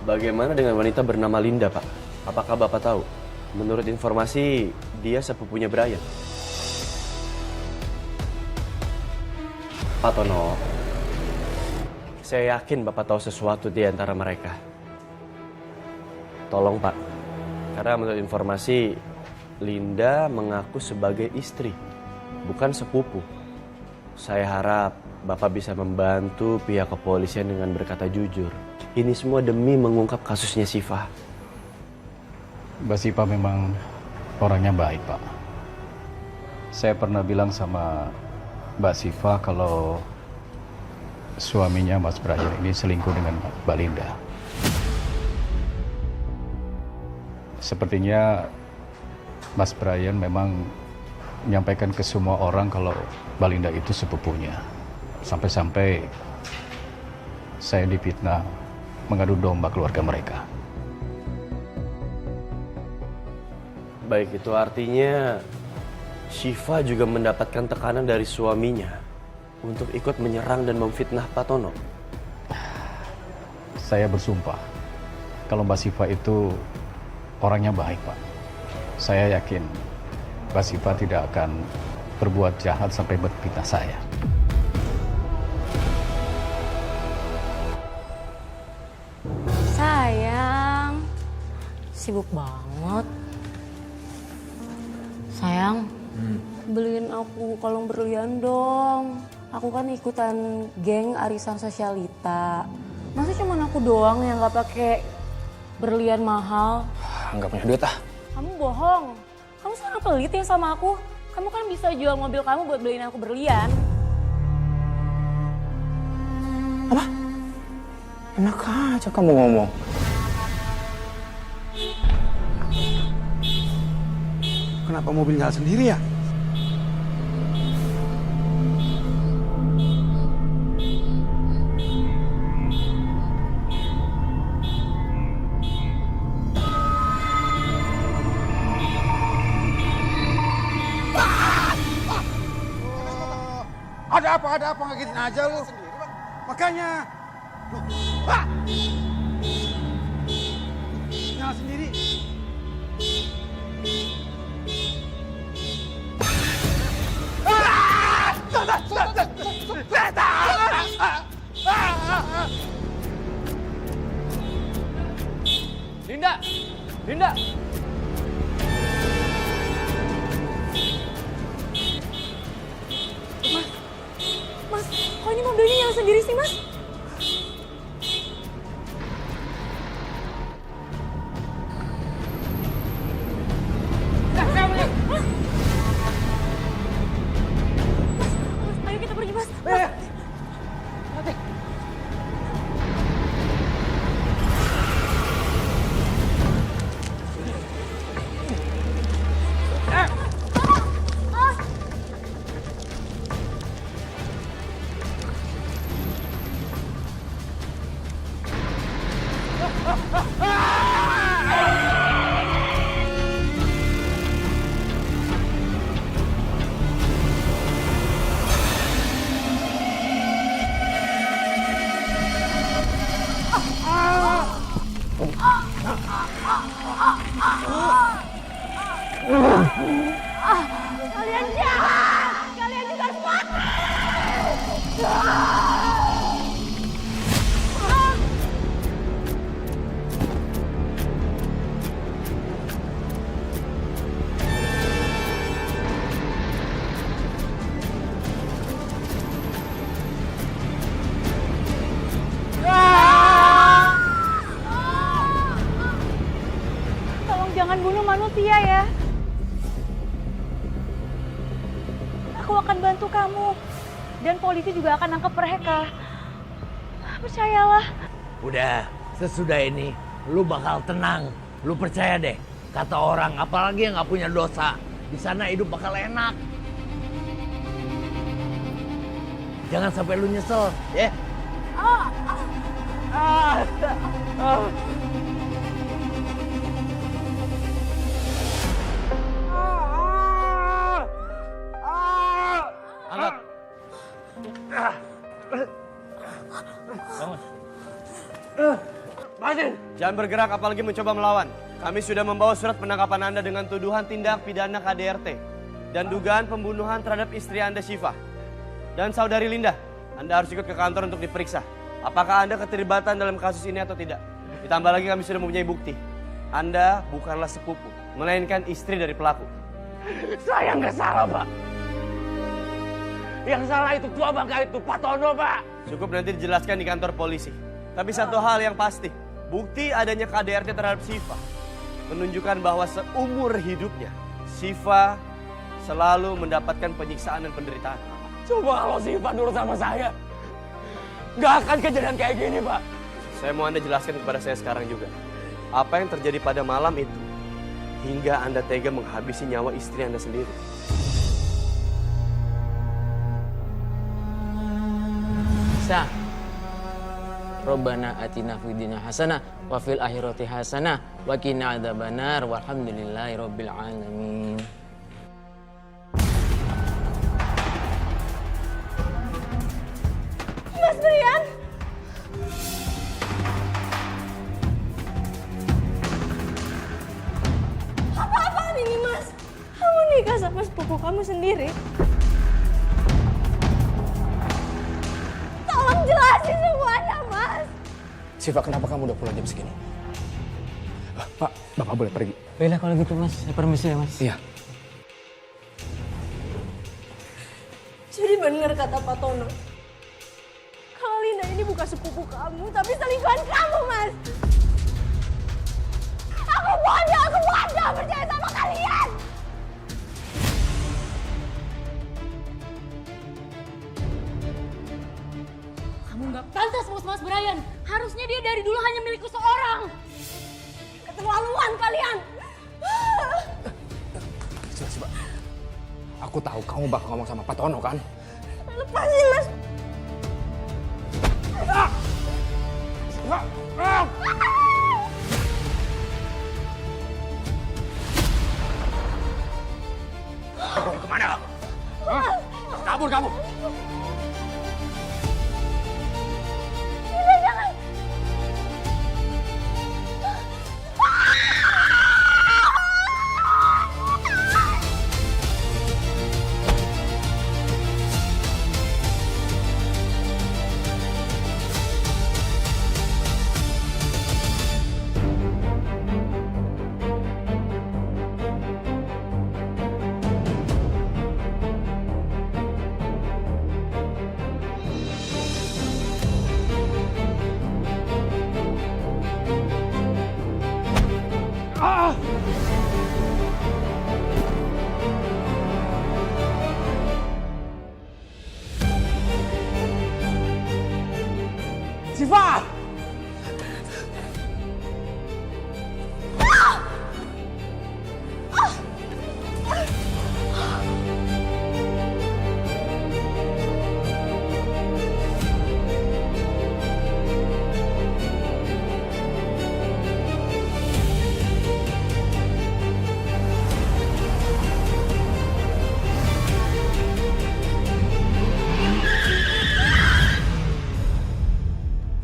Bagaimana dengan wanita bernama Linda, Pak? Apakah Bapak tahu? Menurut informasi, dia sepupunya Brian. Pak Tono, saya yakin Bapak tahu sesuatu di antara mereka. Tolong, Pak. Karena menurut informasi, Linda mengaku sebagai istri, bukan sepupu. Saya harap Bapak bisa membantu pihak kepolisian dengan berkata jujur. Ini semua demi mengungkap kasusnya Siva. Mbak Siva memang orangnya baik, Pak. Saya pernah bilang sama Mbak Siva kalau suaminya Mas Brian ini selingkuh dengan Mbak Linda. Sepertinya Mas Brian memang menyampaikan ke semua orang kalau Mbak Linda itu sepupunya. Sampai-sampai saya difitnah mengadu domba keluarga mereka. Baik, itu artinya Siva juga mendapatkan tekanan dari suaminya untuk ikut menyerang dan memfitnah Pak Tono. Saya bersumpah kalau Mbak Siva itu orangnya baik, Pak. Saya yakin Mbak Siva tidak akan berbuat jahat sampai memfitnah saya. Sayang, sibuk banget. Sayang, beliin aku kalung berlian dong. Aku kan ikutan geng arisan sosialita. Masa cuma aku doang yang gak pakai berlian mahal? Nggak punya duit ah. Kamu bohong. Kamu sangat pelit ya sama aku. Kamu kan bisa jual mobil kamu buat beliin aku berlian. Apa? Enak aja kamu ngomong. Kenapa mobil jalan sendiri ya? Ada apa ngagetin aja lu? Makanya. Ah! Nyala sendiri. Linda! Linda! Mas, kok ini mobilnya nyala sendiri sih, Mas? Mas, ayo kita pergi, Mas. Kalian jahat! Kalian juga harus mati! Tolong jangan bunuh manusia ya. Aku akan bantu kamu. Dan polisi juga akan nangkep mereka. Percayalah. Udah, sesudah ini lu bakal tenang. Lu percaya deh, kata orang apalagi yang nggak punya dosa, di sana hidup bakal enak. Jangan sampai lu nyesel, ya. Angkat. Bangun. Jangan bergerak apalagi mencoba melawan. Kami sudah membawa surat penangkapan Anda dengan tuduhan tindak pidana KDRT dan dugaan pembunuhan terhadap istri Anda Syifa dan saudari Linda. Anda harus ikut ke kantor untuk diperiksa. Apakah Anda keterlibatan dalam kasus ini atau tidak? Ditambah lagi kami sudah mempunyai bukti. Anda bukanlah sepupu, melainkan istri dari pelaku. Saya nggak salah, Pak. Yang salah itu tua bangka itu, Pak Tono, Pak. Cukup nanti dijelaskan di kantor polisi. Tapi satu hal yang pasti, bukti adanya KDRT terhadap Syifa menunjukkan bahwa seumur hidupnya Syifa selalu mendapatkan penyiksaan dan penderitaan. Coba kalau Syifa nurut sama saya, nggak akan kejadian kayak gini, Pak. Saya mau Anda jelaskan kepada saya sekarang juga. Apa yang terjadi pada malam itu hingga Anda tega menghabisi nyawa istri Anda sendiri. Sa Rabbana atina fid dunya hasanah wa fil akhirati hasanah wa qina adzabannar walhamdulillahi rabbil alamin. Mas Brian! Apa-apaan ini, Mas? Kamu nikah sama sepupu kamu sendiri? Tolong jelasin semuanya, Mas. Syifa, kenapa kamu udah pulang jam segini? Pak, Bapak boleh pergi. Baiklah kalau gitu, Mas. Saya permisi ya, Mas. Iya. Jadi benar kata Pak Tono. Kalau Linda ini bukan sepupu kamu, tapi selingkuhan kamu, Mas. Aku bodoh percaya sama kalian. Kamu nggak pantas Mas Brian. Harusnya dia dari dulu hanya milikku seorang. Keterlaluan kalian. Coba. Aku tahu kamu bakal ngomong sama Pak Tono, kan? Lepasin, Mas. Kemana? Kabur kamu! Udah, jangan. Syifa!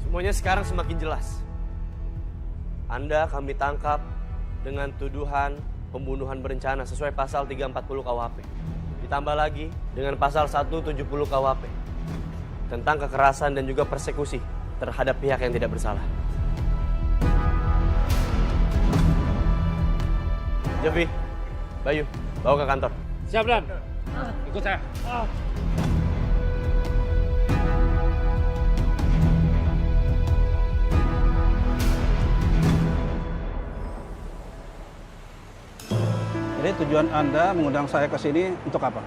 Semuanya sekarang semakin jelas. Anda kami tangkap dengan tuduhan pembunuhan berencana sesuai pasal 340 KUHP. Ditambah lagi dengan pasal 170 KUHP tentang kekerasan dan juga persekusi terhadap pihak yang tidak bersalah. Jevi, Bayu, bawa ke kantor. Siap, Dan. Ikut saya. Jadi tujuan Anda mengundang saya ke sini untuk apa?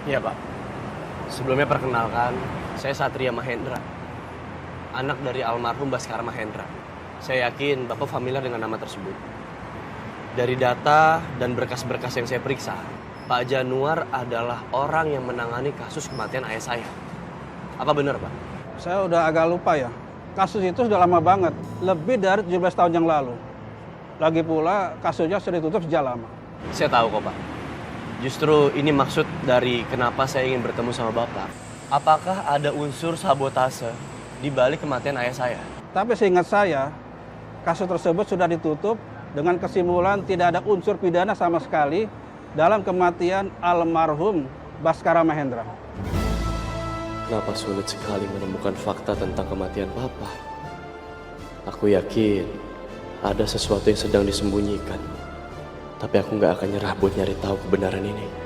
Iya, Pak. Sebelumnya perkenalkan, saya Satria Mahendra. Anak dari almarhum Baskara Mahendra. Saya yakin Bapak familiar dengan nama tersebut. Dari data dan berkas-berkas yang saya periksa, Pak Januar adalah orang yang menangani kasus kematian ayah saya. Apa benar, Pak? Saya udah agak lupa ya. Kasus itu sudah lama banget, lebih dari 17 tahun yang lalu. Lagi pula kasusnya sudah ditutup sejak lama. Saya tahu kok, Pak. Justru ini maksud dari kenapa saya ingin bertemu sama Bapak. Apakah ada unsur sabotase di balik kematian ayah saya? Tapi seingat saya, kasus tersebut sudah ditutup dengan kesimpulan tidak ada unsur pidana sama sekali dalam kematian almarhum Baskara Mahendra. Kenapa sulit sekali menemukan fakta tentang kematian Papa? Aku yakin ada sesuatu yang sedang disembunyikan. Tapi aku nggak akan nyerah buat nyari tahu kebenaran ini.